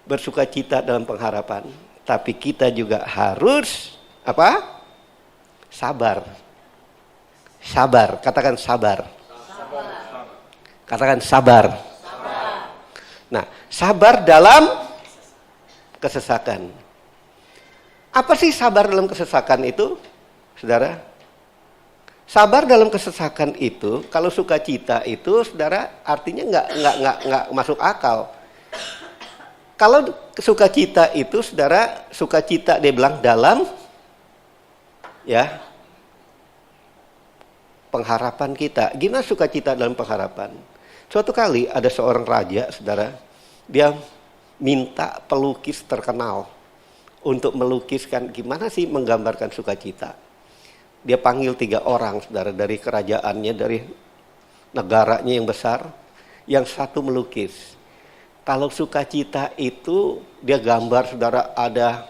bersuka cita dalam pengharapan, tapi kita juga harus sabar. Sabar, katakan sabar. Katakan sabar. Nah, sabar dalam kesesakan. Apa sih sabar dalam kesesakan itu, saudara? Sabar dalam kesesakan itu, kalau sukacita itu, saudara, artinya nggak masuk akal. Kalau sukacita itu, saudara, sukacita dia bilang dalam pengharapan kita. Gimana sukacita dalam pengharapan? Suatu kali ada seorang raja, saudara, dia minta pelukis terkenal untuk melukiskan gimana sih menggambarkan sukacita. Dia panggil 3 orang, saudara, dari kerajaannya, dari negaranya yang besar. Yang satu melukis. Kalau sukacita itu dia gambar, saudara, ada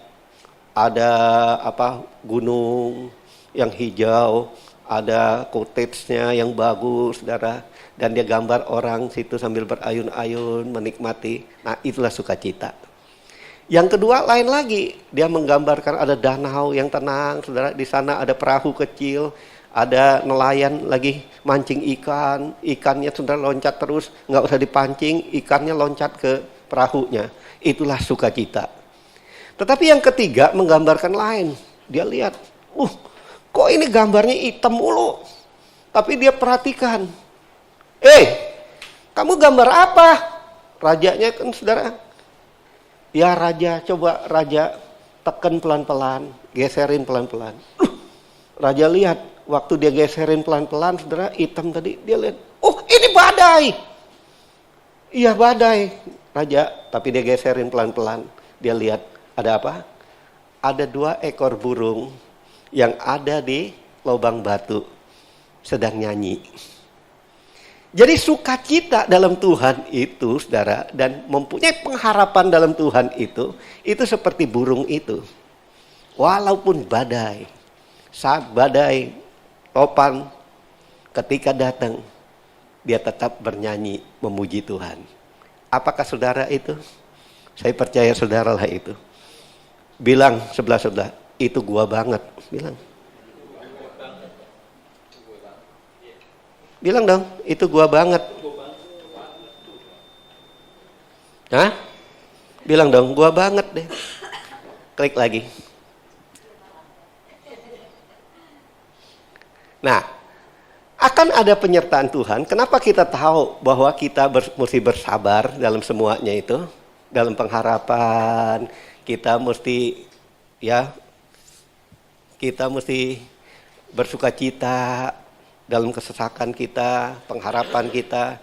gunung yang hijau, ada cottage-nya yang bagus, saudara. Dan dia gambar orang situ sambil berayun-ayun, menikmati. Nah, itulah sukacita. Yang kedua lain lagi, dia menggambarkan ada danau yang tenang, saudara. Di sana ada perahu kecil, ada nelayan lagi mancing ikan. Ikannya saudara loncat terus, nggak usah dipancing, ikannya loncat ke perahunya. Itulah sukacita. Tetapi yang ketiga menggambarkan lain. Dia lihat, kok ini gambarnya hitam mulu. Tapi dia perhatikan. Kamu gambar apa? Rajanya kan, saudara. Ya raja, coba raja tekan pelan-pelan, geserin pelan-pelan. Raja lihat, waktu dia geserin pelan-pelan, saudara, hitam tadi, dia lihat, ini badai. Iya badai, raja, tapi dia geserin pelan-pelan. Dia lihat, ada apa? Ada 2 ekor burung yang ada di lubang batu, sedang nyanyi. Jadi sukacita dalam Tuhan itu, saudara, dan mempunyai pengharapan dalam Tuhan itu seperti burung itu. Walaupun badai, saat badai, topan, ketika datang, dia tetap bernyanyi, memuji Tuhan. Apakah saudara itu? Saya percaya saudara lah itu. Bilang sebelah-sebelah, itu gua banget. Bilang dong, itu gua banget. Hah? Bilang dong, gua banget deh. Klik lagi. Nah, akan ada penyertaan Tuhan. Kenapa kita tahu bahwa kita mesti bersabar dalam semuanya itu? Dalam pengharapan, kita mesti kita mesti bersuka cita dalam kesesakan kita, pengharapan kita.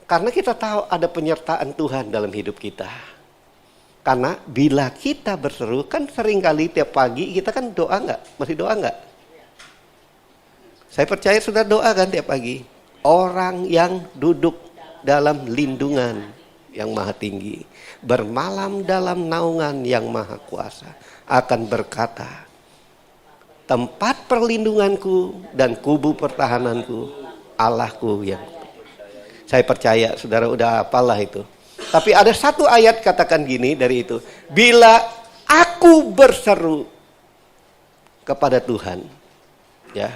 Karena kita tahu ada penyertaan Tuhan dalam hidup kita. Karena bila kita berseru, kan seringkali tiap pagi kita kan doa nggak? Masih doa nggak? Saya percaya sudah doa kan tiap pagi. Orang yang duduk dalam lindungan yang maha tinggi, bermalam dalam naungan yang maha kuasa, akan berkata, tempat perlindunganku dan kubu pertahananku, Allahku yang. Saya percaya saudara udah apalah itu. Tapi ada satu ayat katakan gini dari itu. Bila aku berseru kepada Tuhan, ya.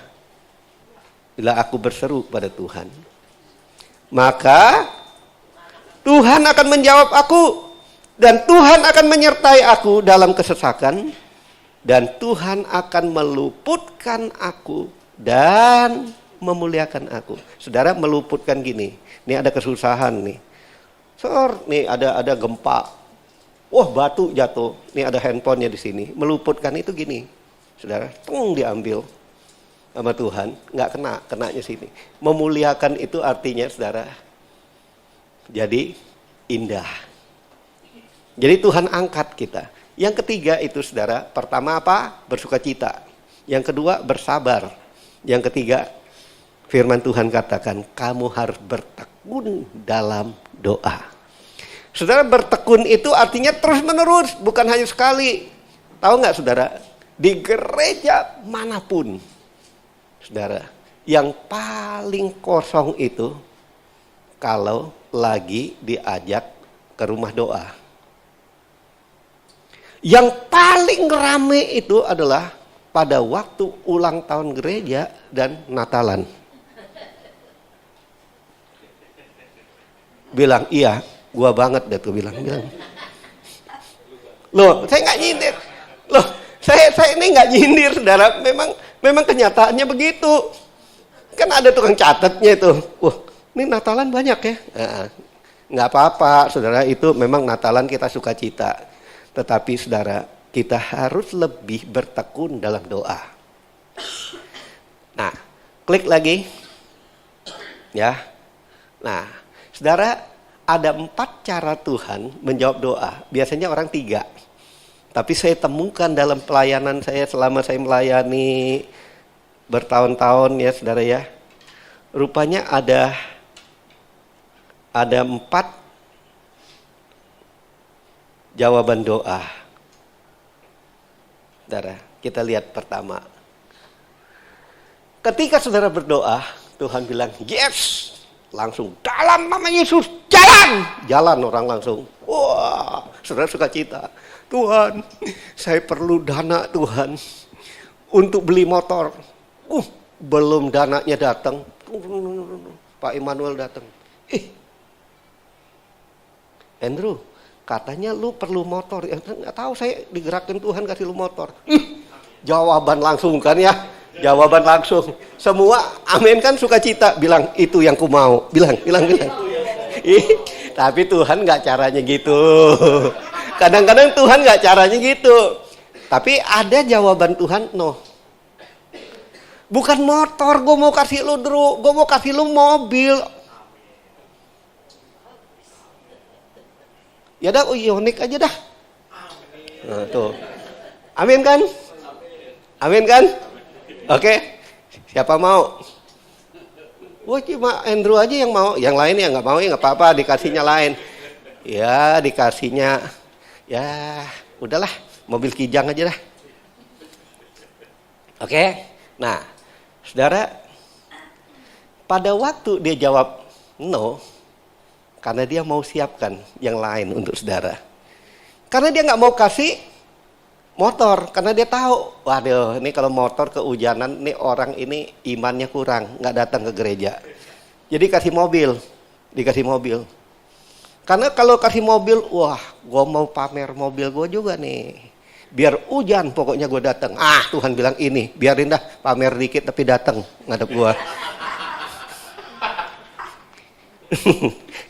Bila aku berseru kepada Tuhan, maka Tuhan akan menjawab aku, dan Tuhan akan menyertai aku dalam kesesakan, dan Tuhan akan meluputkan aku dan memuliakan aku. Saudara, meluputkan gini. Ini ada kesusahan nih. Nih ada gempa. Wah, batu jatuh. Nih ada handphonenya di sini. Meluputkan itu gini. Saudara, diambil sama Tuhan, nggak kenanya sini. Memuliakan itu artinya, saudara, jadi indah. Jadi Tuhan angkat kita. Yang ketiga itu, saudara, pertama apa? Bersukacita. Yang kedua, bersabar. Yang ketiga, firman Tuhan katakan, kamu harus bertekun dalam doa. Saudara, bertekun itu artinya terus menerus, bukan hanya sekali. Tahu nggak, saudara? Di gereja manapun, saudara, yang paling kosong itu kalau lagi diajak ke rumah doa. Yang paling rame itu adalah pada waktu ulang tahun gereja dan Natalan. Bilang, iya, gua banget deh tuh bilang. Loh, saya nggak nyindir. Loh, saya ini nggak nyindir, saudara. Memang kenyataannya begitu. Kan ada tukang catatnya itu. Wah, ini Natalan banyak ya. Nggak apa-apa, saudara. Itu memang Natalan kita suka cita. Tetapi saudara, kita harus lebih bertekun dalam doa. Nah, klik lagi. Ya. Nah, saudara, ada 4 cara Tuhan menjawab doa. Biasanya orang 3. Tapi saya temukan dalam pelayanan saya selama saya melayani bertahun-tahun ya, saudara ya. Rupanya ada 4 jawaban doa. Saudara, kita lihat pertama. Ketika saudara berdoa, Tuhan bilang, yes! Langsung dalam nama Yesus, jalan! Jalan orang langsung. Wah, saudara suka cita. Tuhan, saya perlu dana Tuhan untuk beli motor. Belum dananya datang. Pak Immanuel datang. Andrew, katanya lu perlu motor. Nggak tahu, saya digerakkan Tuhan kasih lu motor. Jawaban langsung kan ya. Jawaban langsung. Semua amin kan, sukacita. Bilang, itu yang ku mau. Bilang. Tapi Tuhan nggak caranya gitu. Kadang-kadang Tuhan nggak caranya gitu. Tapi ada jawaban Tuhan, no. Bukan motor, gue mau kasih lu Drew. Gue mau kasih lu mobil. Ya dah, Ioniq aja dah. Nah, tuh. Amin kan? Amin kan? Oke, siapa mau? Wah, cuma Andrew aja yang mau, yang lain ya nggak mau ya nggak apa-apa, dikasihnya lain. Ya dikasihnya, ya udahlah, mobil Kijang aja dah. Oke, nah, saudara, pada waktu dia jawab no, karena dia mau siapkan yang lain untuk saudara. Karena dia nggak mau kasih motor, karena dia tahu, waduh, ini kalau motor kehujanan, ini orang ini imannya kurang, nggak datang ke gereja. Jadi dikasih mobil. Karena kalau kasih mobil, wah, gue mau pamer mobil gue juga nih. Biar hujan, pokoknya gue datang. Tuhan bilang ini, biarin dah pamer dikit tapi datang ngadep gue.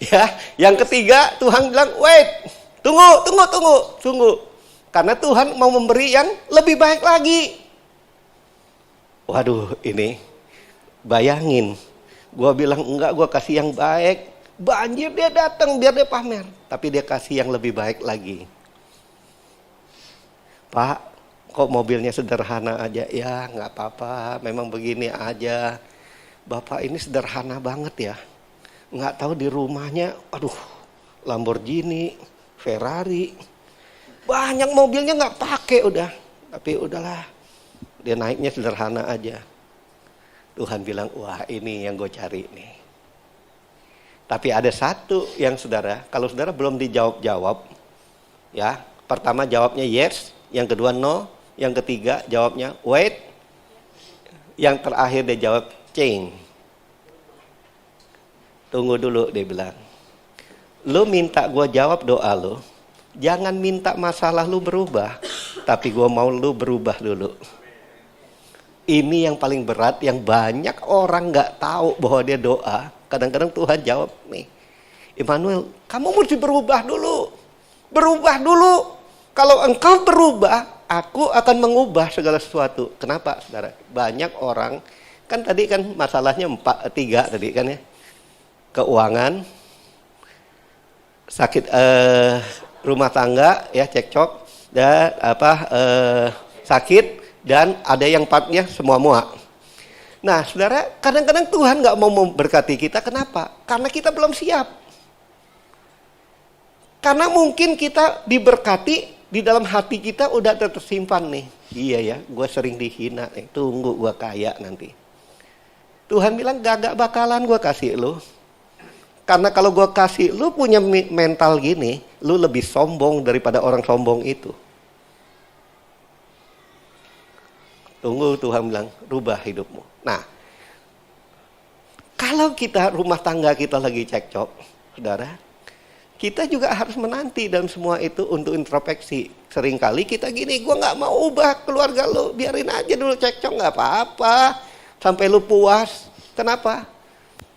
Ya, yang ketiga Tuhan bilang, wait, tunggu. Karena Tuhan mau memberi yang lebih baik lagi. Waduh, ini bayangin. Gua bilang enggak, gua kasih yang baik. Banjir dia datang biar dia pamer. Tapi dia kasih yang lebih baik lagi. Pak, kok mobilnya sederhana aja? Ya nggak apa-apa, memang begini aja. Bapak ini sederhana banget ya. Nggak tahu di rumahnya, aduh, Lamborghini, Ferrari. Banyak mobilnya nggak pakai udah. Tapi udahlah, dia naiknya sederhana aja. Tuhan bilang, wah ini yang gue cari nih. Tapi ada satu yang saudara, kalau saudara belum dijawab-jawab, ya, pertama jawabnya yes, yang kedua no, yang ketiga jawabnya wait, yang terakhir dia jawab change. Tunggu dulu, dia bilang. Lu minta gue jawab doa lu, jangan minta masalah lu berubah, tapi gue mau lu berubah dulu. Ini yang paling berat, yang banyak orang gak tahu bahwa dia doa. Kadang-kadang Tuhan jawab nih, Immanuel, kamu mesti berubah dulu. Berubah dulu. Kalau engkau berubah, aku akan mengubah segala sesuatu. Kenapa, saudara? Banyak orang, kan tadi kan masalahnya 3 tadi kan ya. Keuangan, sakit rumah tangga, ya cekcok, dan sakit, dan ada yang 4-nya semua-mua. Nah, saudara, kadang-kadang Tuhan nggak mau memberkati kita. Kenapa? Karena kita belum siap. Karena mungkin kita diberkati, di dalam hati kita udah tersimpan nih. Iya ya, gue sering dihina nih. Tunggu gue kaya nanti. Tuhan bilang gak bakalan gue kasih lu. Karena kalau gue kasih lu punya mental gini, lu lebih sombong daripada orang sombong itu. Tunggu, Tuhan bilang, rubah hidupmu. Nah, kalau kita rumah tangga kita lagi cekcok, saudara, kita juga harus menanti dalam semua itu untuk introspeksi. Seringkali kita gini, gue gak mau ubah keluarga lu, biarin aja dulu cekcok, gak apa-apa. Sampai lu puas. Kenapa?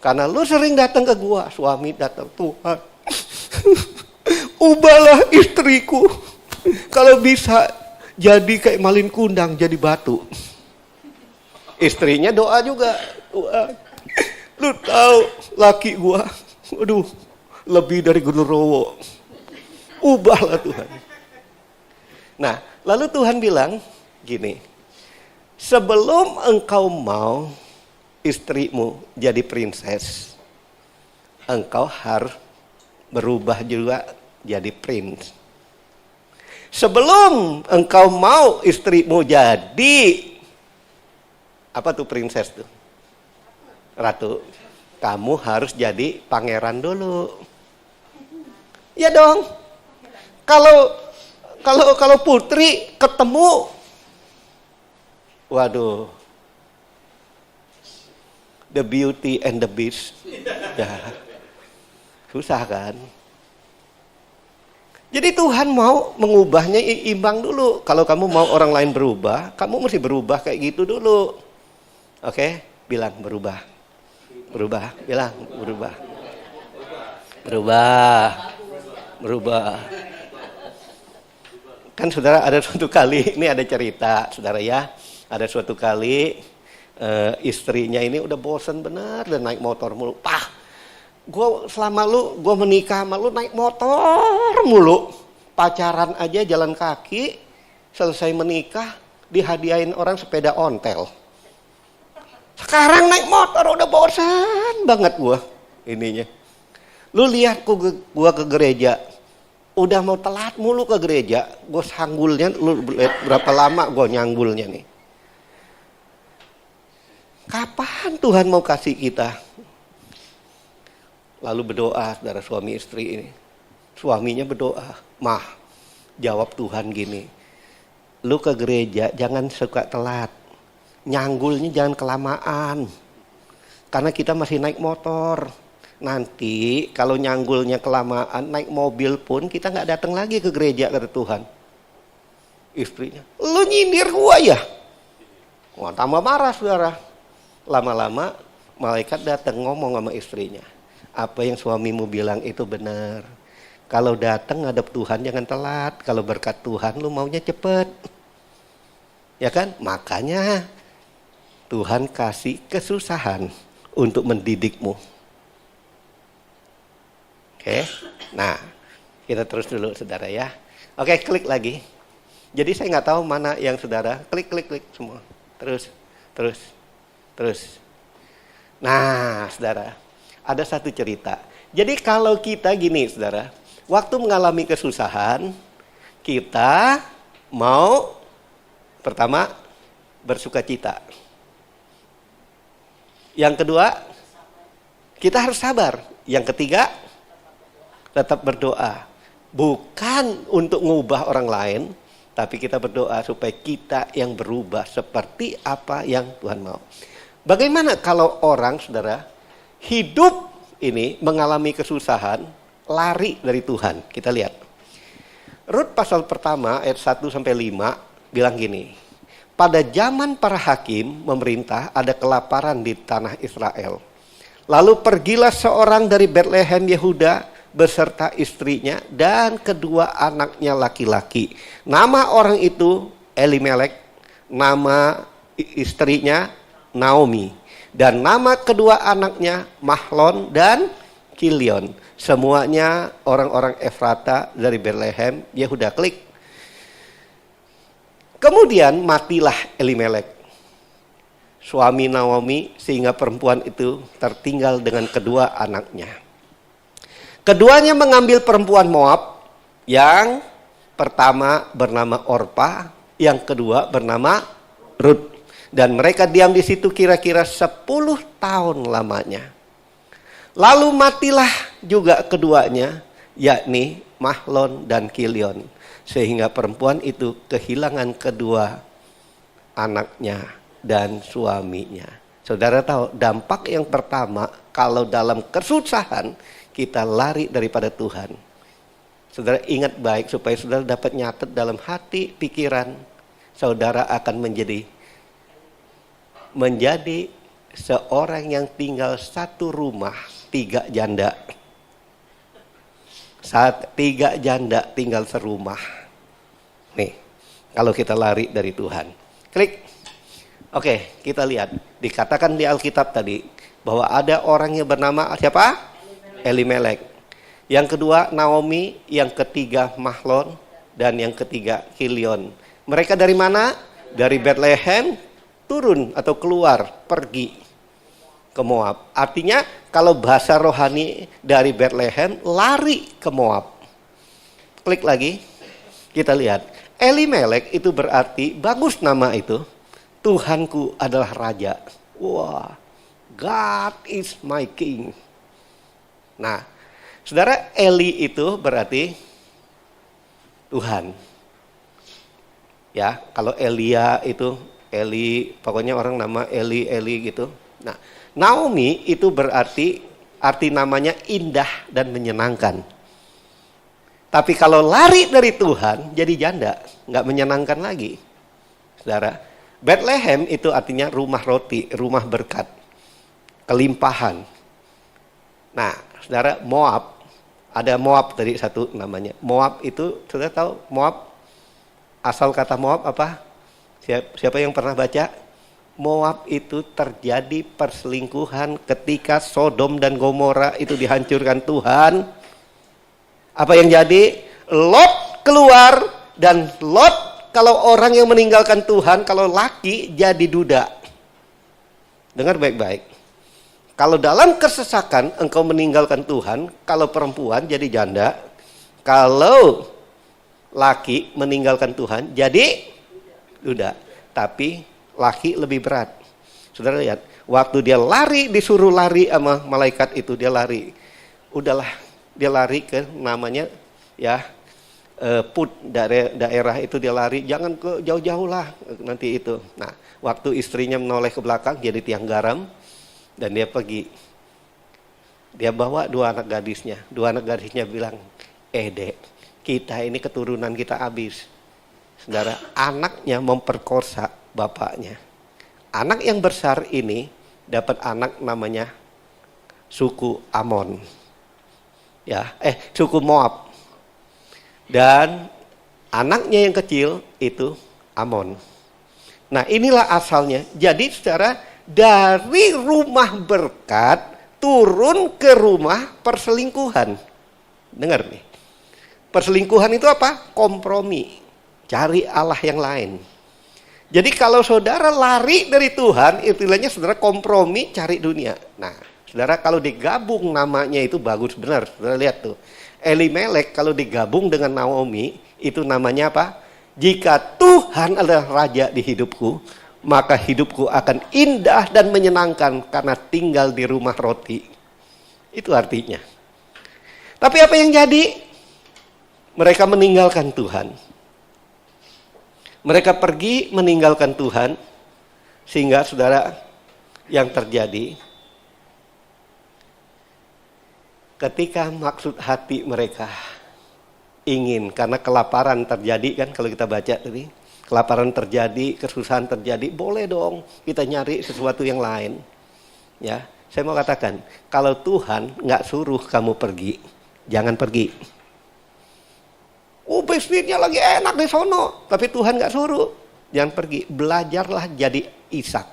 Karena lu sering datang ke gue, suami datang, Tuhan, ubahlah istriku. Kalau bisa, jadi kayak malin kundang, jadi batu. Istrinya doa juga. Tuhan, lu tahu laki gua, aduh, lebih dari genderuwo. Ubahlah Tuhan. Nah, lalu Tuhan bilang gini, sebelum engkau mau istrimu jadi princess, engkau harus berubah juga jadi prince. Sebelum engkau mau istrimu jadi, apa tuh princess tuh? Ratu. Kamu harus jadi pangeran dulu. Ya dong. Kalau putri ketemu, waduh, the beauty and the beast. Ya, susah kan? Jadi Tuhan mau mengubahnya imbang dulu. Kalau kamu mau orang lain berubah, kamu mesti berubah kayak gitu dulu. Oke? Bilang berubah. Berubah. Bilang berubah. Berubah. Berubah. Kan saudara ada suatu kali, ini ada cerita saudara ya. Ada suatu kali istrinya ini udah bosen bener dan naik motor mulu. Gue menikah sama lu naik motor mulu. Pacaran aja jalan kaki, selesai menikah dihadiahin orang sepeda ontel. Sekarang naik motor udah bosan banget gue ininya. Lu lihat gue ke gereja, udah mau telat mulu ke gereja. Gue sanggulnya, lu lihat berapa lama gue nyanggulnya nih. Kapan Tuhan mau kasih kita? Lalu berdoa, saudara suami istri ini. Suaminya berdoa, Mah, jawab Tuhan gini. Lu ke gereja jangan suka telat. Nyanggulnya jangan kelamaan. Karena kita masih naik motor. Nanti kalau nyanggulnya kelamaan, naik mobil pun kita gak datang lagi ke gereja, kata Tuhan. Istrinya, lu nyindir gua ya? Wah, tambah marah saudara. Lama-lama malaikat datang ngomong sama istrinya. Apa yang suamimu bilang itu benar. Kalau datang ngadep Tuhan jangan telat. Kalau berkat Tuhan lu maunya cepet. Ya kan? Makanya Tuhan kasih kesusahan untuk mendidikmu. Oke, nah kita terus dulu saudara ya. Oke, klik lagi. Jadi saya nggak tahu mana yang saudara, klik semua. Terus. Nah saudara, ada satu cerita. Jadi kalau kita gini saudara, waktu mengalami kesusahan, kita mau pertama bersukacita. Yang kedua, kita harus sabar. Yang ketiga, tetap berdoa. Bukan untuk mengubah orang lain, tapi kita berdoa supaya kita yang berubah seperti apa yang Tuhan mau. Bagaimana kalau orang, saudara, hidup ini mengalami kesusahan, lari dari Tuhan? Kita lihat. Rut pasal pertama ayat 1-5 bilang gini. Pada zaman para hakim memerintah ada kelaparan di tanah Israel. Lalu pergilah seorang dari Betlehem Yehuda beserta istrinya dan kedua anaknya laki-laki. Nama orang itu Elimelek, nama istrinya Naomi, dan nama kedua anaknya Mahlon dan Kilion. Semuanya orang-orang Efrata dari Betlehem Yehuda. Klik. Kemudian matilah Elimelek, suami Naomi, sehingga perempuan itu tertinggal dengan kedua anaknya. Keduanya mengambil perempuan Moab, yang pertama bernama Orpa, yang kedua bernama Rut. Dan mereka diam di situ kira-kira 10 tahun lamanya. Lalu matilah juga keduanya, yakni Mahlon dan Kilion. Sehingga perempuan itu kehilangan kedua anaknya dan suaminya. Saudara tahu dampak yang pertama kalau dalam kesusahan kita lari daripada Tuhan. Saudara ingat baik supaya saudara dapat nyatet dalam hati, pikiran. Saudara akan menjadi seorang yang tinggal satu rumah, 3 janda. 3 janda tinggal serumah. Nih, kalau kita lari dari Tuhan. Klik. Oke, kita lihat. Dikatakan di Alkitab tadi bahwa ada orang yang bernama siapa? Elimelek. Yang kedua Naomi, yang ketiga Mahlon, dan yang ketiga Kilion. Mereka dari mana? Dari Betlehem turun atau keluar, pergi ke Moab. Artinya kalau bahasa rohani dari Betlehem lari ke Moab. Klik lagi, kita lihat. Elimelek itu berarti, bagus nama itu, Tuhanku adalah raja. Wah, God is my king. Nah, saudara, Eli itu berarti Tuhan. Ya, kalau Elia itu Eli, pokoknya orang nama Eli gitu. Nah, Naomi itu berarti arti namanya indah dan menyenangkan. Tapi kalau lari dari Tuhan jadi janda, nggak menyenangkan lagi. Saudara, Bethlehem itu artinya rumah roti, rumah berkat, kelimpahan. Nah, saudara, Moab, ada Moab tadi satu namanya. Moab itu, saudara tahu Moab, asal kata Moab apa? Siapa yang pernah baca? Moab itu terjadi perselingkuhan ketika Sodom dan Gomora itu dihancurkan Tuhan. Apa yang jadi? Lot keluar, dan Lot kalau orang yang meninggalkan Tuhan, kalau laki jadi duda. Dengar baik-baik. Kalau dalam kesesakan engkau meninggalkan Tuhan, kalau perempuan jadi janda, kalau laki meninggalkan Tuhan jadi duda. Tapi laki lebih berat. Saudara lihat, waktu dia lari, disuruh lari sama malaikat itu, dia lari. Udahlah, dia lari ke namanya ya Put, daerah itu dia lari, jangan ke jauh-jauh lah nanti itu. Nah, waktu istrinya menoleh ke belakang jadi tiang garam, dan dia pergi. Dia bawa 2 anak gadisnya. 2 anak gadisnya bilang, Dek, kita ini keturunan kita habis. Saudara, anaknya memperkosa bapaknya. Anak yang besar ini dapat anak namanya suku Amon. Ya, suku Moab. Dan anaknya yang kecil itu Amon. Nah, inilah asalnya. Jadi secara dari rumah berkat turun ke rumah perselingkuhan. Dengar nih. Perselingkuhan itu apa? Kompromi. Cari Allah yang lain. Jadi kalau saudara lari dari Tuhan, istilahnya saudara kompromi cari dunia. Nah, saudara kalau digabung namanya itu bagus benar. Saudara lihat tuh. Elimelek kalau digabung dengan Naomi, itu namanya apa? Jika Tuhan adalah raja di hidupku, maka hidupku akan indah dan menyenangkan karena tinggal di rumah roti. Itu artinya. Tapi apa yang jadi? Mereka meninggalkan Tuhan. Mereka pergi meninggalkan Tuhan, sehingga saudara yang terjadi, ketika maksud hati mereka ingin, karena kelaparan terjadi kan kalau kita baca tadi, kelaparan terjadi, kesusahan terjadi, boleh dong kita nyari sesuatu yang lain. Ya, saya mau katakan, kalau Tuhan nggak suruh kamu pergi, jangan pergi. Oh, bisnisnya lagi enak di sono, tapi Tuhan nggak suruh, jangan pergi. Belajarlah jadi Ishak.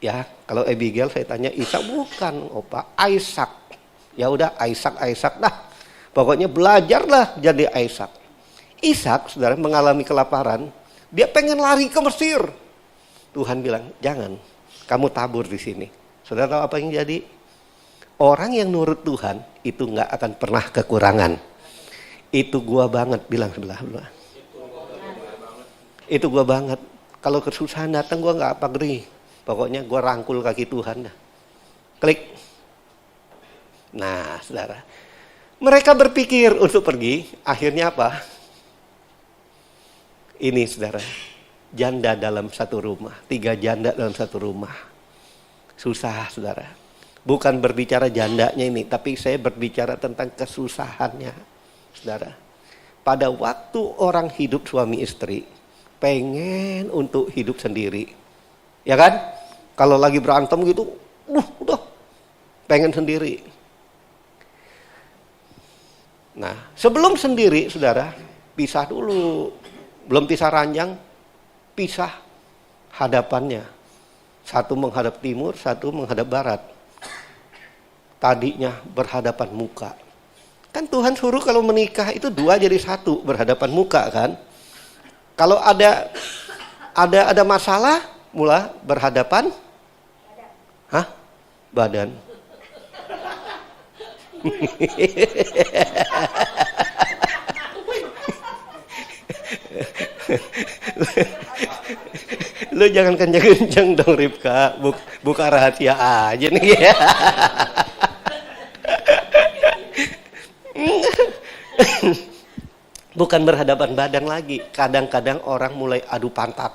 Ya, kalau Abigail saya tanya Ishak, bukan opa, Ishak. Ya udah Ishak dah. Pokoknya belajarlah jadi Ishak. Ishak, saudara, mengalami kelaparan. Dia pengen lari ke Mesir. Tuhan bilang, jangan. Kamu tabur di sini. Saudara tahu apa yang jadi? Orang yang nurut Tuhan itu nggak akan pernah kekurangan. Itu gua banget, bilang sebelah. Itu gua banget. Kalau kesusahan datang gua nggak apa geri. Pokoknya gua rangkul kaki Tuhan dah. Klik. Nah, saudara. Mereka berpikir untuk pergi, akhirnya apa? Ini saudara, janda dalam satu rumah, 3 janda dalam satu rumah. Susah saudara. Bukan berbicara jandanya ini, tapi saya berbicara tentang kesusahannya. Saudara, pada waktu orang hidup suami istri, pengen untuk hidup sendiri. Ya kan? Kalau lagi berantem gitu, udah pengen sendiri. Nah, sebelum sendiri, saudara, pisah dulu. Belum pisah ranjang, pisah hadapannya. Satu menghadap timur, satu menghadap barat. Tadinya berhadapan muka. Kan Tuhan suruh kalau menikah itu 2 jadi 1, berhadapan muka kan. Kalau ada masalah, mula berhadapan badan. Lu jangan kenceng-kenceng dong Ripka, buka rahasia aja nih ya. Bukan berhadapan badan lagi, kadang-kadang orang mulai adu pantat.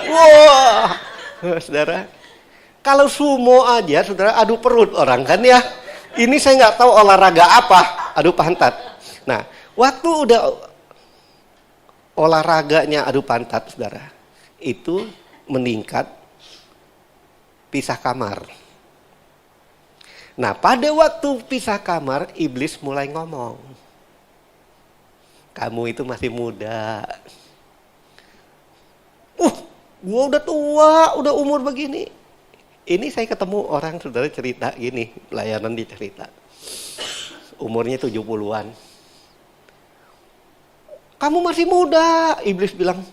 Wah, saudara, kalau sumo aja saudara adu perut orang kan ya. Ini saya nggak tahu olahraga apa, adu pantat. Nah, waktu udah olahraganya adu pantat, saudara, itu meningkat pisah kamar. Nah, pada waktu pisah kamar, iblis mulai ngomong, kamu itu masih muda. Gua udah tua, udah umur begini. Ini saya ketemu orang, saudara, cerita gini, pelayanan di cerita. Umurnya 70-an. Kamu masih muda, iblis bilang.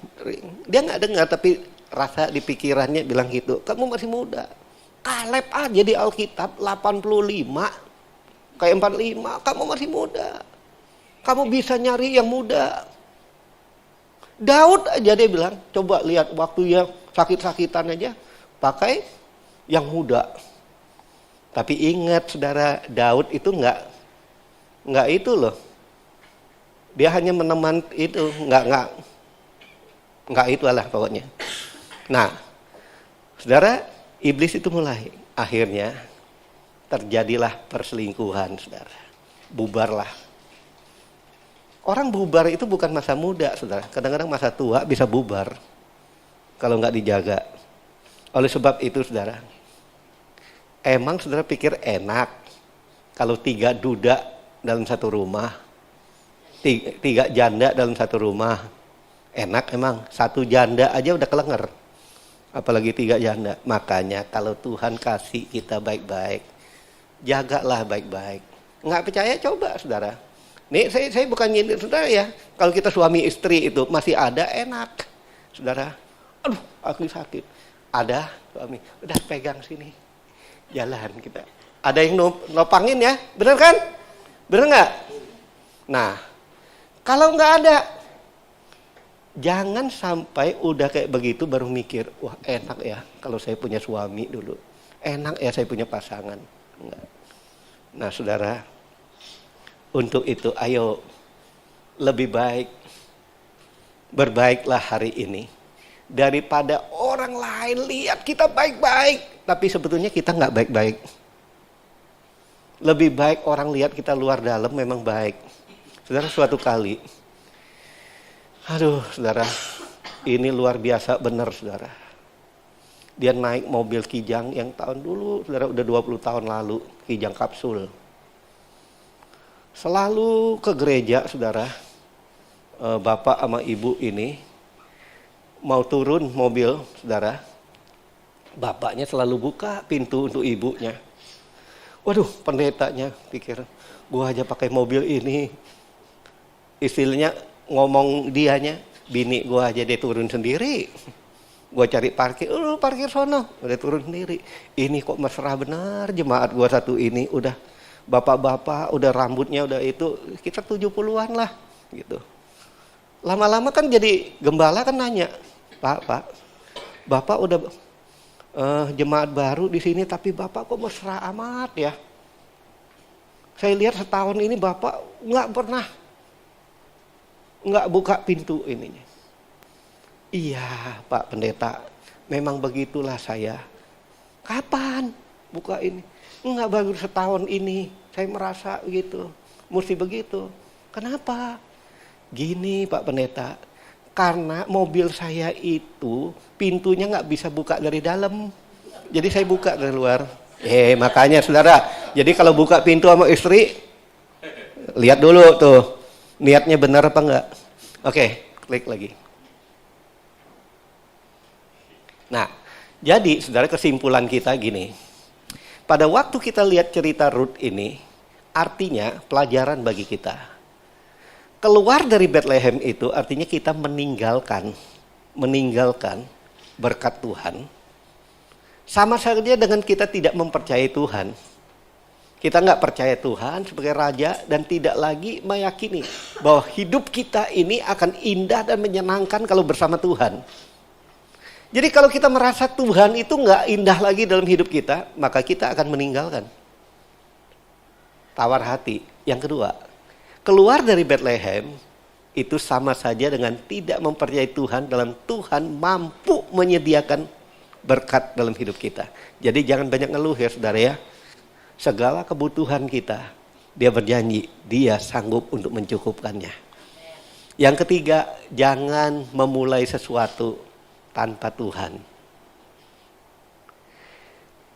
Dia nggak dengar, tapi rasa di pikirannya bilang gitu. Kamu masih muda. Kaleb aja di Alkitab 85, kayak 45, kamu masih muda. Kamu bisa nyari yang muda. Daud aja dia bilang, coba lihat waktu ya sakit-sakitan aja, pakai yang muda. Tapi ingat saudara, Daud itu nggak itu loh. Dia hanya meneman itu, nggak itu lah pokoknya. Nah, saudara, iblis itu mulai. Akhirnya terjadilah perselingkuhan, saudara. Bubarlah. Orang bubar itu bukan masa muda, saudara. Kadang-kadang masa tua bisa bubar kalau nggak dijaga. Oleh sebab itu, saudara, emang saudara pikir enak kalau 3 duda dalam satu rumah, 3 janda dalam satu rumah, enak emang? 1 janda aja udah kelenger. apalagi 3 janda. Makanya kalau Tuhan kasih kita baik-baik, jagalah baik-baik. Nggak percaya coba saudara. Nih saya bukan nyindir saudara ya. Kalau kita suami istri itu masih ada enak. Saudara, aduh aku sakit. Ada suami, udah pegang sini. Jalan kita. Ada yang nopangin ya, bener kan? Bener nggak? Nah, kalau nggak ada, jangan sampai udah kayak begitu baru mikir, wah enak ya kalau saya punya suami dulu. Enak ya saya punya pasangan. Enggak. Nah saudara, untuk itu ayo lebih baik berbaiklah hari ini. Daripada orang lain lihat kita baik-baik, tapi sebetulnya kita nggak baik-baik. Lebih baik orang lihat kita luar dalam memang baik. Saudara, suatu kali, aduh saudara, ini luar biasa benar saudara. Dia naik mobil Kijang yang tahun dulu, saudara udah 20 tahun lalu, Kijang kapsul. Selalu ke gereja saudara, bapak sama ibu ini mau turun mobil saudara, bapaknya selalu buka pintu untuk ibunya. Waduh, pendetanya pikir, gua aja pakai mobil ini. Istilahnya ngomong dianya, bini gua aja dia turun sendiri. Gua cari parkir, parkir sono, udah turun sendiri. Ini kok mesra benar jemaat gua satu ini, udah bapak-bapak, udah rambutnya udah itu, kita 70-an lah gitu. Lama-lama kan jadi gembala kan nanya, Pak, Bapak udah jemaat baru di sini, tapi Bapak kok mesra amat ya? Saya lihat setahun ini Bapak nggak buka pintu ininya. Iya Pak Pendeta, memang begitulah saya. Kapan buka ini? Enggak, baru setahun ini. Saya merasa gitu, mesti begitu. Kenapa? Gini Pak Pendeta, karena mobil saya itu pintunya nggak bisa buka dari dalam. Jadi saya buka dari luar. Makanya saudara, jadi kalau buka pintu sama istri, lihat dulu tuh, niatnya benar apa enggak. Oke, klik lagi. Nah, jadi saudara kesimpulan kita gini. Pada waktu kita lihat cerita Rut ini, artinya pelajaran bagi kita. Keluar dari Bethlehem itu artinya kita meninggalkan berkat Tuhan. Sama saja dengan kita tidak mempercayai Tuhan. Kita nggak percaya Tuhan sebagai Raja dan tidak lagi meyakini bahwa hidup kita ini akan indah dan menyenangkan kalau bersama Tuhan. Jadi kalau kita merasa Tuhan itu nggak indah lagi dalam hidup kita, maka kita akan meninggalkan. Tawar hati. Yang kedua, keluar dari Bethlehem itu sama saja dengan tidak mempercayai Tuhan dalam Tuhan mampu menyediakan berkat dalam hidup kita. Jadi jangan banyak ngeluh ya saudara ya. Segala kebutuhan kita, dia berjanji, dia sanggup untuk mencukupkannya. Yang ketiga, jangan memulai sesuatu tanpa Tuhan.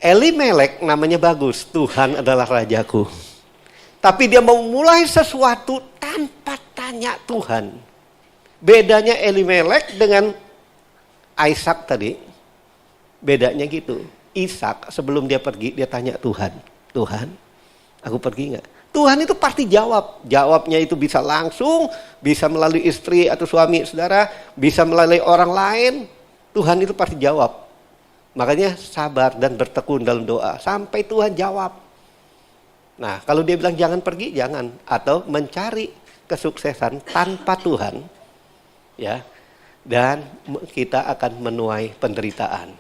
Elimelek namanya bagus, Tuhan adalah rajaku. Tapi dia mau mulai sesuatu tanpa tanya Tuhan. Bedanya Elimelek dengan Ishak tadi, bedanya gitu. Ishak sebelum dia pergi, dia tanya Tuhan, Tuhan, aku pergi nggak? Tuhan itu pasti jawab. Jawabnya itu bisa langsung, bisa melalui istri atau suami saudara, bisa melalui orang lain. Tuhan itu pasti jawab. Makanya sabar dan bertekun dalam doa sampai Tuhan jawab. Nah, kalau dia bilang jangan pergi, jangan. Atau mencari kesuksesan tanpa Tuhan, ya, dan kita akan menuai penderitaan.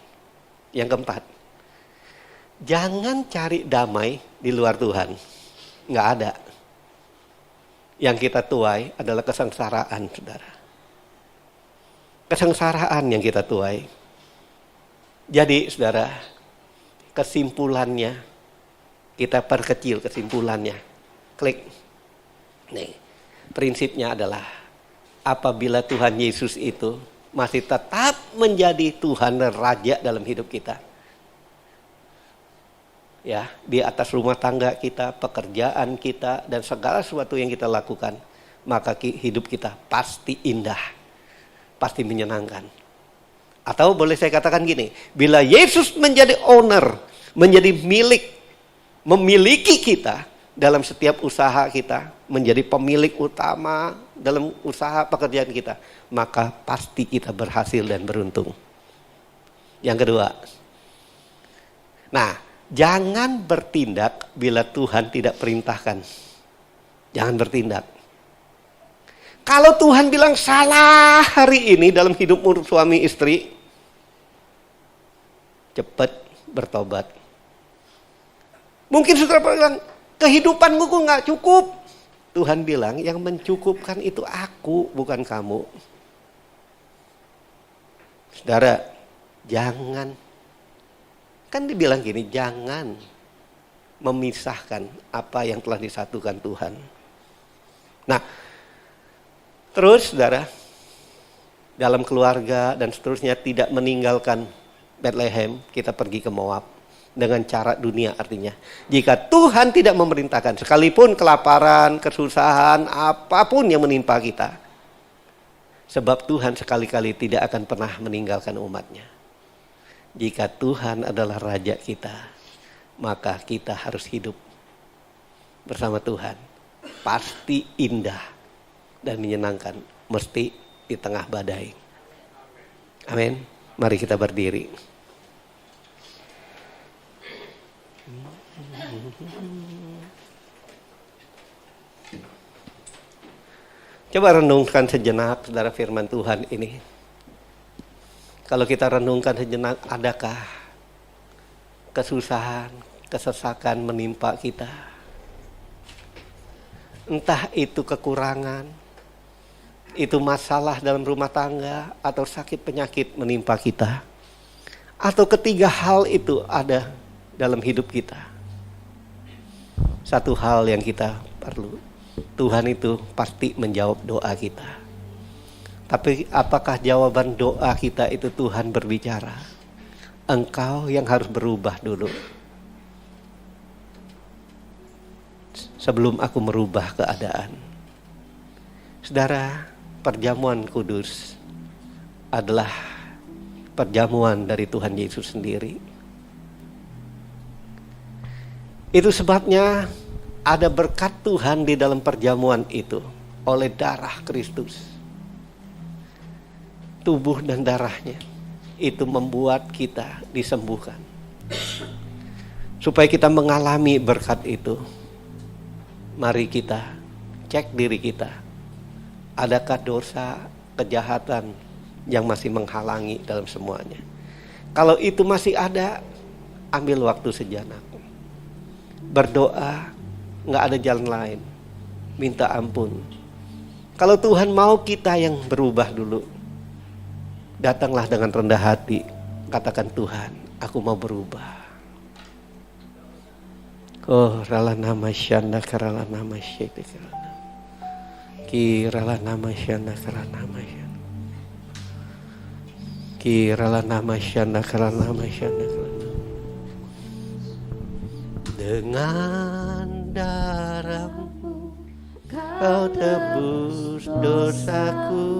Yang keempat, jangan cari damai di luar Tuhan. Nggak ada. Yang kita tuai adalah kesengsaraan, saudara. Kesengsaraan yang kita tuai. Jadi, saudara, kesimpulannya, kita perkecil kesimpulannya. Klik. Nih, prinsipnya adalah apabila Tuhan Yesus itu masih tetap menjadi Tuhan dan Raja dalam hidup kita. Ya, di atas rumah tangga kita, pekerjaan kita, dan segala sesuatu yang kita lakukan, maka hidup kita pasti indah, pasti menyenangkan. Atau boleh saya katakan gini, bila Yesus menjadi owner, menjadi memiliki kita dalam setiap usaha kita, menjadi pemilik utama dalam usaha pekerjaan kita, maka pasti kita berhasil dan beruntung. Yang kedua, nah, jangan bertindak bila Tuhan tidak perintahkan. Jangan bertindak. Kalau Tuhan bilang salah hari ini dalam hidupmu suami istri, cepat bertobat. Mungkin saudara bilang, kehidupanmu kok nggak cukup. Tuhan bilang yang mencukupkan itu aku, bukan kamu. Saudara, jangan. Kan dibilang gini, jangan memisahkan apa yang telah disatukan Tuhan. Nah, terus saudara, dalam keluarga dan seterusnya tidak meninggalkan Bethlehem, kita pergi ke Moab dengan cara dunia artinya. Jika Tuhan tidak memerintahkan, sekalipun kelaparan, kesusahan, apapun yang menimpa kita, sebab Tuhan sekali-kali tidak akan pernah meninggalkan umatnya. Jika Tuhan adalah Raja kita, maka kita harus hidup bersama Tuhan. Pasti indah dan menyenangkan, mesti di tengah badai. Amin. Mari kita berdiri. Coba renungkan sejenak, saudara, firman Tuhan ini. Kalau kita renungkan sejenak, adakah kesusahan, kesesakan menimpa kita? Entah itu kekurangan, itu masalah dalam rumah tangga, atau sakit penyakit menimpa kita. Atau ketiga hal itu ada dalam hidup kita. Satu hal yang kita perlu, Tuhan itu pasti menjawab doa kita. Tapi apakah jawaban doa kita itu Tuhan berbicara? Engkau yang harus berubah dulu. Sebelum aku merubah keadaan. Saudara, perjamuan kudus adalah perjamuan dari Tuhan Yesus sendiri. Itu sebabnya ada berkat Tuhan di dalam perjamuan itu oleh darah Kristus. Tubuh dan darahnya itu membuat kita disembuhkan. Supaya kita mengalami berkat itu, mari kita cek diri kita. Adakah dosa, kejahatan yang masih menghalangi dalam semuanya? Kalau itu masih ada, ambil waktu sejenak. Berdoa, nggak ada jalan lain. Minta ampun. Kalau Tuhan mau kita yang berubah dulu, datanglah dengan rendah hati. Katakan, Tuhan, aku mau berubah. Oh, rala nama syanda karala nama syaitik karala. Kirala nama syanda karala nama syanda. Kirala nama syanda karala nama syanda karala. Dengan darahmu kau tebus dosaku.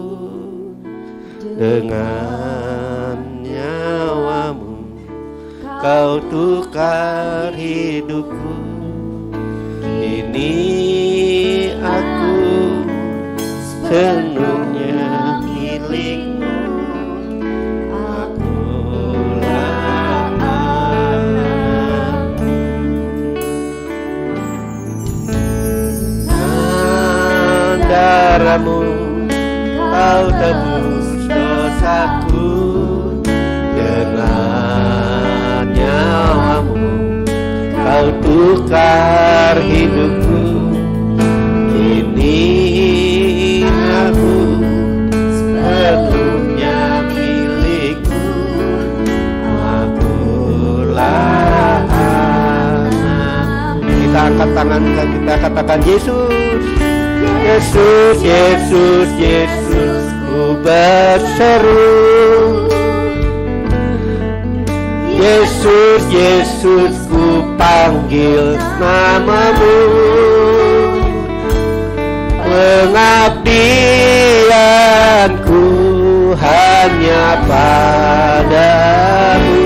Dengan nyawamu kau tukar hidupku. Kini aku sepenuhnya milikmu. Akulah anakmu. Darahmu kau tebus dosaku. Dengan nyawamu kau tukar hidupku. Kini aku sepenuhnya milikmu. Akulah anak. Kita angkat tangan, kita katakan, Yesus, Yesus, Yesus, Yesus, ku berseru. Yesus, Yesus, ku panggil namamu. Pengabdianku hanya padamu.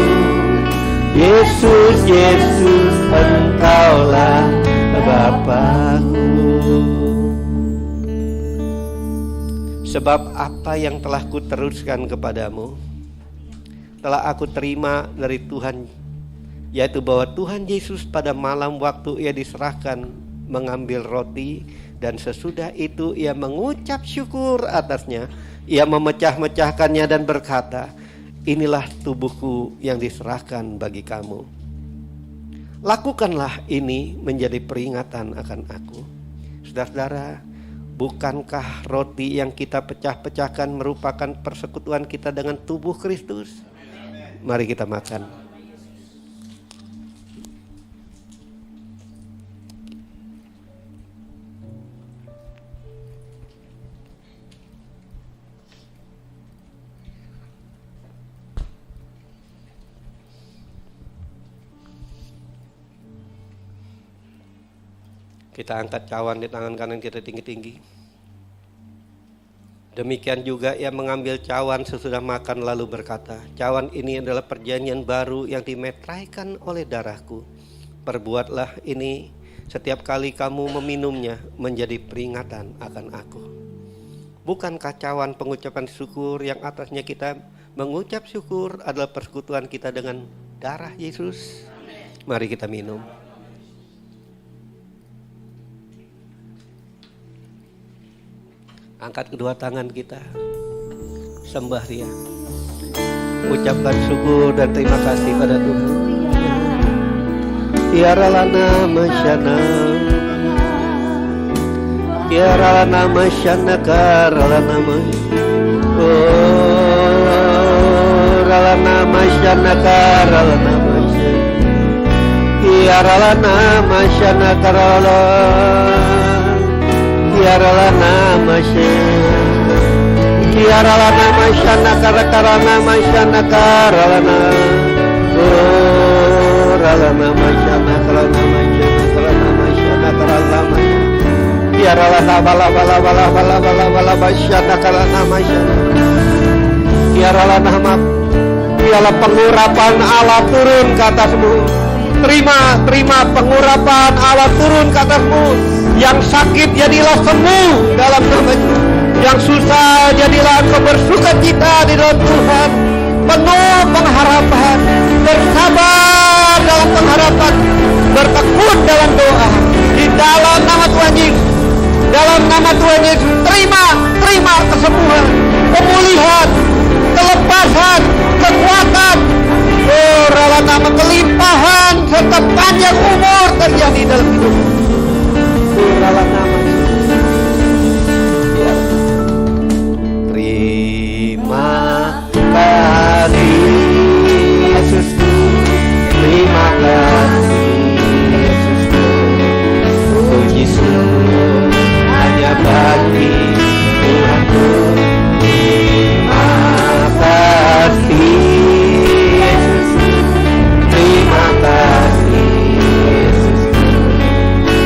Yesus, Yesus, Engkaulah Bapa-Ku. Sebab apa yang telah kuteruskan kepadamu telah aku terima dari Tuhan, yaitu bahwa Tuhan Yesus pada malam waktu ia diserahkan mengambil roti, dan sesudah itu ia mengucap syukur atasnya, ia memecah-mecahkannya dan berkata, inilah tubuhku yang diserahkan bagi kamu. Lakukanlah ini menjadi peringatan akan aku. Saudara-saudara, bukankah roti yang kita pecah-pecahkan merupakan persekutuan kita dengan tubuh Kristus? Mari kita makan. Kita angkat cawan di tangan kanan kita tinggi-tinggi. Demikian juga ia mengambil cawan sesudah makan lalu berkata, cawan ini adalah perjanjian baru yang dimeteraikan oleh darahku. Perbuatlah ini setiap kali kamu meminumnya menjadi peringatan akan aku. Bukankah cawan pengucapan syukur yang atasnya kita mengucap syukur adalah persekutuan kita dengan darah Yesus? Mari kita minum. Angkat kedua tangan kita, sembah Dia, ucapkan syukur dan terima kasih pada Tuhan. Tiara lana masyana, tiara lana masyana karalana ralana masyana karalana masyana, tiara lana masyana karalana. Kiara lana masyana, kiara lana masyana karana masyana karana, oh ralana masyana karana masyana karana masyana karana masyana, kiara lana bala bala bala bala bala bala masyana karana masyana, kiara lana map, biarlah pengurapan Allah turun ke atasmu. Terima pengurapan Allah turun ke atasmu. Yang sakit jadilah sembuh dalam nama-Nya. Yang susah jadilah engkau bersukacita di dalam Tuhan. Penuh pengharapan, bersabar dalam pengharapan, bertekun dalam doa. Di dalam nama Tuhan Yesus, dalam nama Tuhan Yesus, terima kesembuhan, pemulihan, kelepasan, kekuatan, rela nama kelimpahan serta panjang umur terjadi dalam hidup. Rela nama terima kasih Yesus, terima kasih Yesus, puji syukur hanya bagi Tuhanku. Terima kasih Yesus, terima kasih Yesus,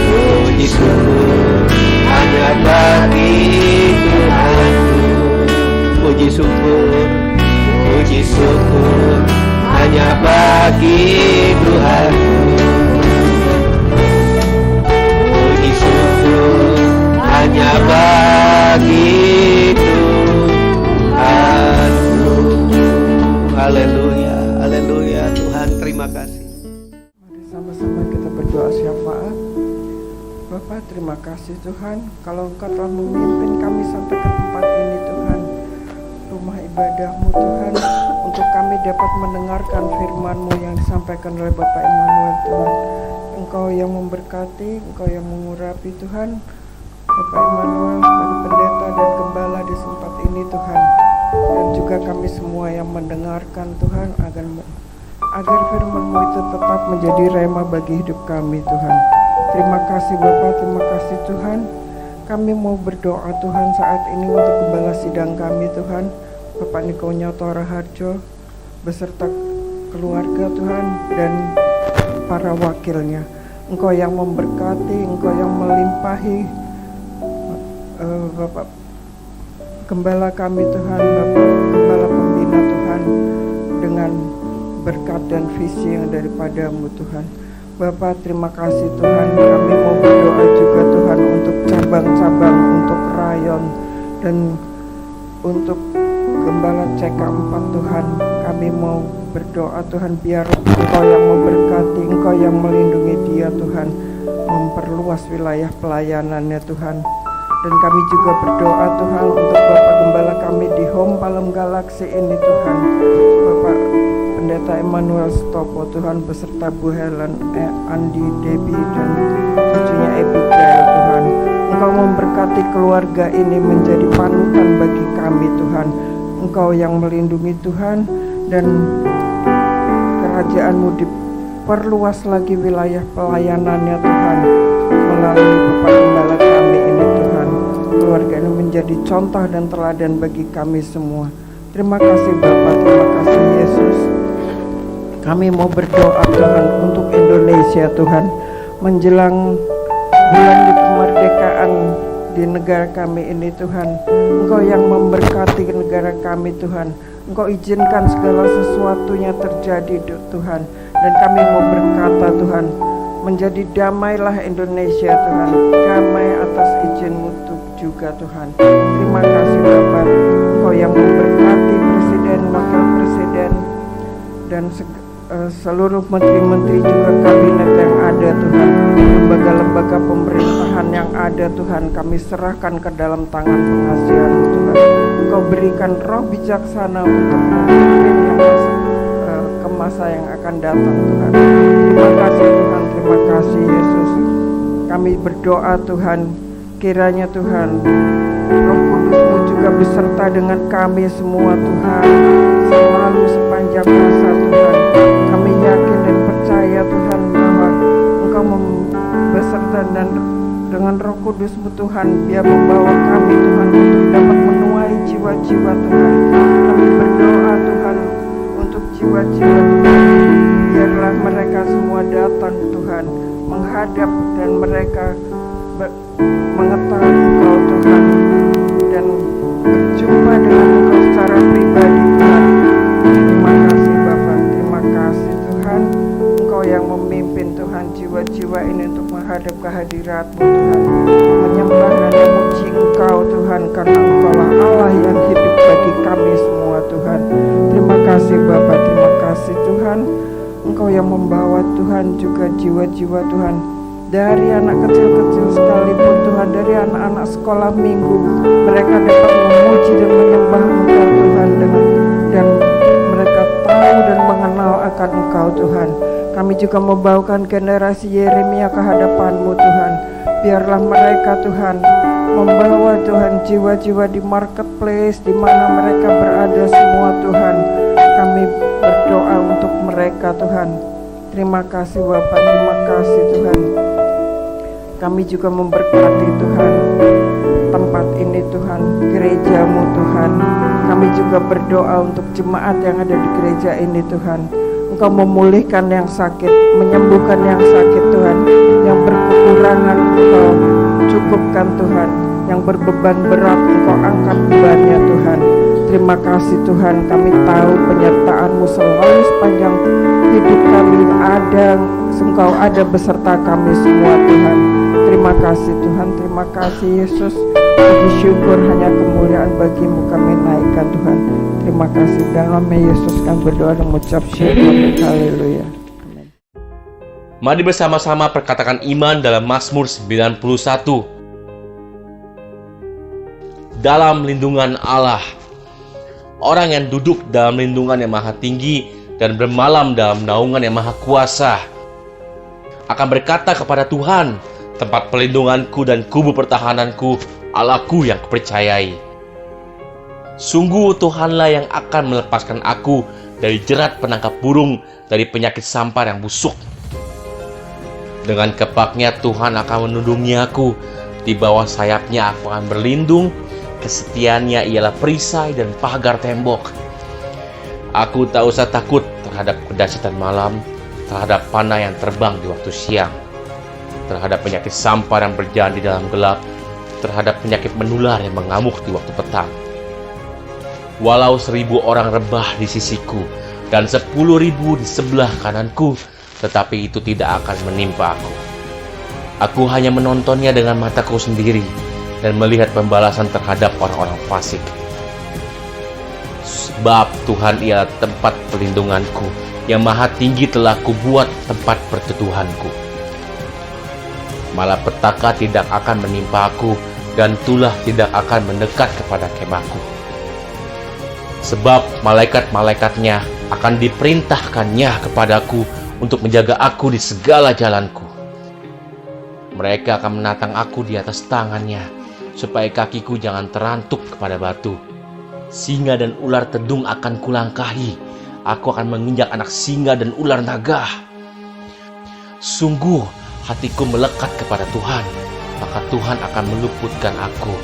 puji syukur hanya bagi Tuhanku. Puji syukur hanya bagi Tuhanku. Puji syukur hanya bagi Tuhanku. Haleluya, haleluya. Tuhan terima kasih. Mari sama-sama kita berdoa syafaat. Bapak, terima kasih Tuhan, kalau Engkau telah memimpin kami sampai ke tempat ini Tuhan, rumah ibadah-Mu Tuhan, untuk kami dapat mendengarkan firman-Mu yang disampaikan oleh Bapak Emmanuel Tuhan. Engkau yang memberkati, Engkau yang mengurapi Tuhan, Bapak Emmanuel sebagai pendeta dan gembala di tempat ini Tuhan, dan juga kami semua yang mendengarkan Tuhan, agar firman-Mu itu tetap menjadi rema bagi hidup kami Tuhan. Terima kasih Bapak, terima kasih Tuhan. Kami mau berdoa Tuhan saat ini untuk gembala sidang kami Tuhan, Bapak Niko Nyoto Raharjo beserta keluarga Tuhan dan para wakilnya. Engkau yang memberkati, Engkau yang melimpahi Bapak Gembala kami Tuhan, Bapak Gembala dengan berkat dan visi yang daripadamu Tuhan. Bapa, terima kasih Tuhan, kami mau berdoa juga Tuhan untuk cabang-cabang, untuk rayon, dan untuk Gembala CK4 Tuhan. Kami mau berdoa Tuhan, biar Engkau yang memberkati, Engkau yang melindungi dia Tuhan, memperluas wilayah pelayanannya Tuhan. Dan kami juga berdoa Tuhan untuk Bapak Gembala kami di Home Palem Galaksi ini Tuhan, Bapak Pendeta Emmanuel Stopo Tuhan, beserta Bu Helen, Andi, Debbie, dan cucunya Abigail Tuhan. Engkau memberkati keluarga ini menjadi panutan bagi kami Tuhan. Engkau yang melindungi Tuhan, dan kerajaan-Mu diperluas lagi wilayah pelayanannya Tuhan melalui Bapak Gembala kami ini Tuhan. Keluarga ini menjadi contoh dan teladan bagi kami semua. Terima kasih Bapak, terima kasih Yesus. Kami mau berdoa Tuhan untuk Indonesia Tuhan, menjelang bulan di kemerdekaan di negara kami ini Tuhan. Engkau yang memberkati negara kami Tuhan. Engkau izinkan segala sesuatunya terjadi Tuhan. Dan kami mau berkata Tuhan, menjadi damailah Indonesia Tuhan, damai atas izin-Mu juga Tuhan. Terima kasih Bapak, Engkau yang memberkati Presiden, Wakil Presiden, dan seluruh menteri-menteri juga kabinet yang ada Tuhan, lembaga-lembaga pemerintahan yang ada Tuhan, kami serahkan ke dalam tangan pengasihan-Mu Tuhan. Engkau berikan roh bijaksana untuk memimpin yang ke masa yang akan datang Tuhan. Terima kasih Tuhan, terima kasih Yesus. Kami berdoa Tuhan, kiranya Tuhan Roh Kudus-Mu juga beserta dengan kami semua Tuhan, selalu sepanjang masa Tuhan. Kami yakin dan percaya Tuhan bahwa Engkau beserta dan dengan Roh Kudus-Mu Tuhan, Dia membawa kami Tuhan untuk dapat menuai jiwa-jiwa Tuhan. Kami berdoa Tuhan untuk jiwa-jiwa Tuhan, biarlah mereka semua datang Tuhan, menghadap dan mereka mengetahui Engkau Tuhan, dan berjumpa dengan Engkau secara pribadi Tuhan. Terima kasih Bapa, terima kasih Tuhan, Engkau yang memimpin Tuhan jiwa-jiwa ini untuk menghadap kehadirat-Mu Tuhan, menyembah dan memuji Engkau Tuhan, karena Engkaulah Allah yang hidup bagi kami semua Tuhan. Terima kasih Bapa, terima kasih Tuhan, Engkau yang membawa Tuhan juga jiwa-jiwa Tuhan, dari anak kecil-kecil sekalipun Tuhan, dari anak-anak sekolah minggu, mereka dapat memuji dan menyembah Engkau Tuhan, dan mereka tahu dan mengenal akan Engkau Tuhan. Kami juga membawakan generasi Yeremia ke hadapan-Mu Tuhan. Biarlah mereka Tuhan membawa Tuhan jiwa-jiwa di marketplace, di mana mereka berada semua Tuhan. Kami berdoa untuk mereka Tuhan. Terima kasih Bapak, terima kasih Tuhan. Kami juga memberkati Tuhan tempat ini Tuhan, gereja-Mu Tuhan. Kami juga berdoa untuk jemaat yang ada di gereja ini Tuhan. Engkau memulihkan yang sakit, menyembuhkan yang sakit Tuhan, yang berkekurangan Engkau cukupkan Tuhan, yang berbeban berat Engkau angkat bebannya Tuhan. Terima kasih Tuhan, kami tahu penyertaan-Mu selalu sepanjang hidup kami ada, Engkau ada beserta kami semua Tuhan. Terima kasih Tuhan, terima kasih Yesus. Puji syukur hanya kemuliaan bagi-Mu kami naikkan Tuhan. Terima kasih, dalam nama Yesus kami berdoa dan mengucap syukur. Haleluya. Amin. Mari bersama-sama perkatakan iman dalam Mazmur 91. Dalam lindungan Allah, orang yang duduk dalam lindungan yang maha tinggi dan bermalam dalam naungan yang maha kuasa akan berkata kepada Tuhan, tempat pelindunganku dan kubu pertahananku, Allahku yang kupercayai. Sungguh Tuhanlah yang akan melepaskan aku dari jerat penangkap burung, dari penyakit sampar yang busuk. Dengan kepaknya Tuhan akan melindungi aku, di bawah sayapnya aku akan berlindung, kesetiaannya ialah perisai dan pagar tembok. Aku tak usah takut terhadap kedahsyatan malam, terhadap panah yang terbang di waktu siang, terhadap penyakit sampar yang berjalan di dalam gelap, terhadap penyakit menular yang mengamuk di waktu petang. Walau 1000 orang rebah di sisiku, dan 10.000 di sebelah kananku, tetapi itu tidak akan menimpa aku. Aku hanya menontonnya dengan mataku sendiri dan melihat pembalasan terhadap orang-orang fasik. Sebab Tuhan ialah tempat perlindunganku, yang maha tinggi telah kubuat tempat perteduhanku. Malapetaka tidak akan menimpa aku, dan tulah tidak akan mendekat kepada kemahku. Sebab malaikat-malaikatnya akan diperintahkannya kepadaku untuk menjaga aku di segala jalanku. Mereka akan menatang aku di atas tangannya, supaya kakiku jangan terantuk kepada batu. Singa dan ular tedung akan kulangkahi. Aku akan menginjak anak singa dan ular naga. Sungguh hatiku melekat kepada Tuhan, maka Tuhan akan meluputkan aku.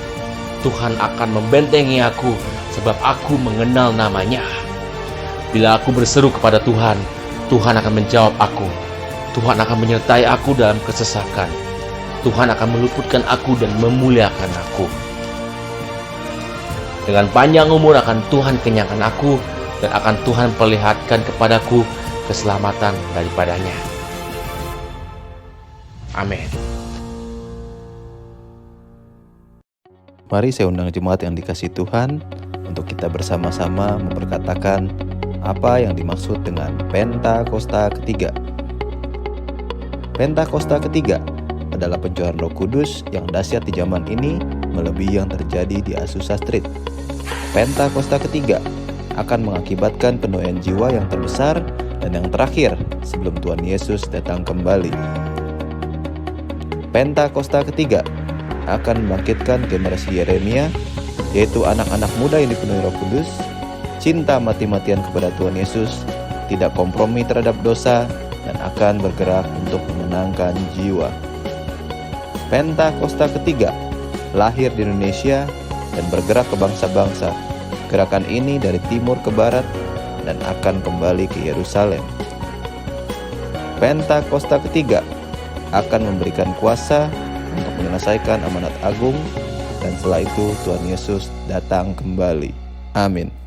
Tuhan akan membentengi aku, sebab aku mengenal namanya. Bila aku berseru kepada Tuhan, Tuhan akan menjawab aku. Tuhan akan menyertai aku dalam kesesakan. Tuhan akan meluputkan aku dan memuliakan aku. Dengan panjang umur akan Tuhan kenyangkan aku, dan akan Tuhan perlihatkan kepadaku keselamatan daripadanya. Amin. Mari saya undang jemaat yang dikasihi Tuhan untuk kita bersama-sama memperkatakan apa yang dimaksud dengan Pentakosta ketiga. Pentakosta ketiga adalah pencurahan Roh Kudus yang dahsyat di zaman ini melebihi yang terjadi di Azusa Street. Pentakosta ketiga akan mengakibatkan penuaian jiwa yang terbesar dan yang terakhir sebelum Tuhan Yesus datang kembali. Pentakosta ketiga akan membangkitkan generasi Yeremia, yaitu anak-anak muda yang dipenuhi Roh Kudus, cinta mati-matian kepada Tuhan Yesus, tidak kompromi terhadap dosa, dan akan bergerak untuk memenangkan jiwa. Pentakosta ketiga lahir di Indonesia dan bergerak ke bangsa-bangsa. Gerakan ini dari timur ke barat dan akan kembali ke Yerusalem. Pentakosta ketiga akan memberikan kuasa untuk menyelesaikan amanat agung, dan setelah itu Tuhan Yesus datang kembali. Amin.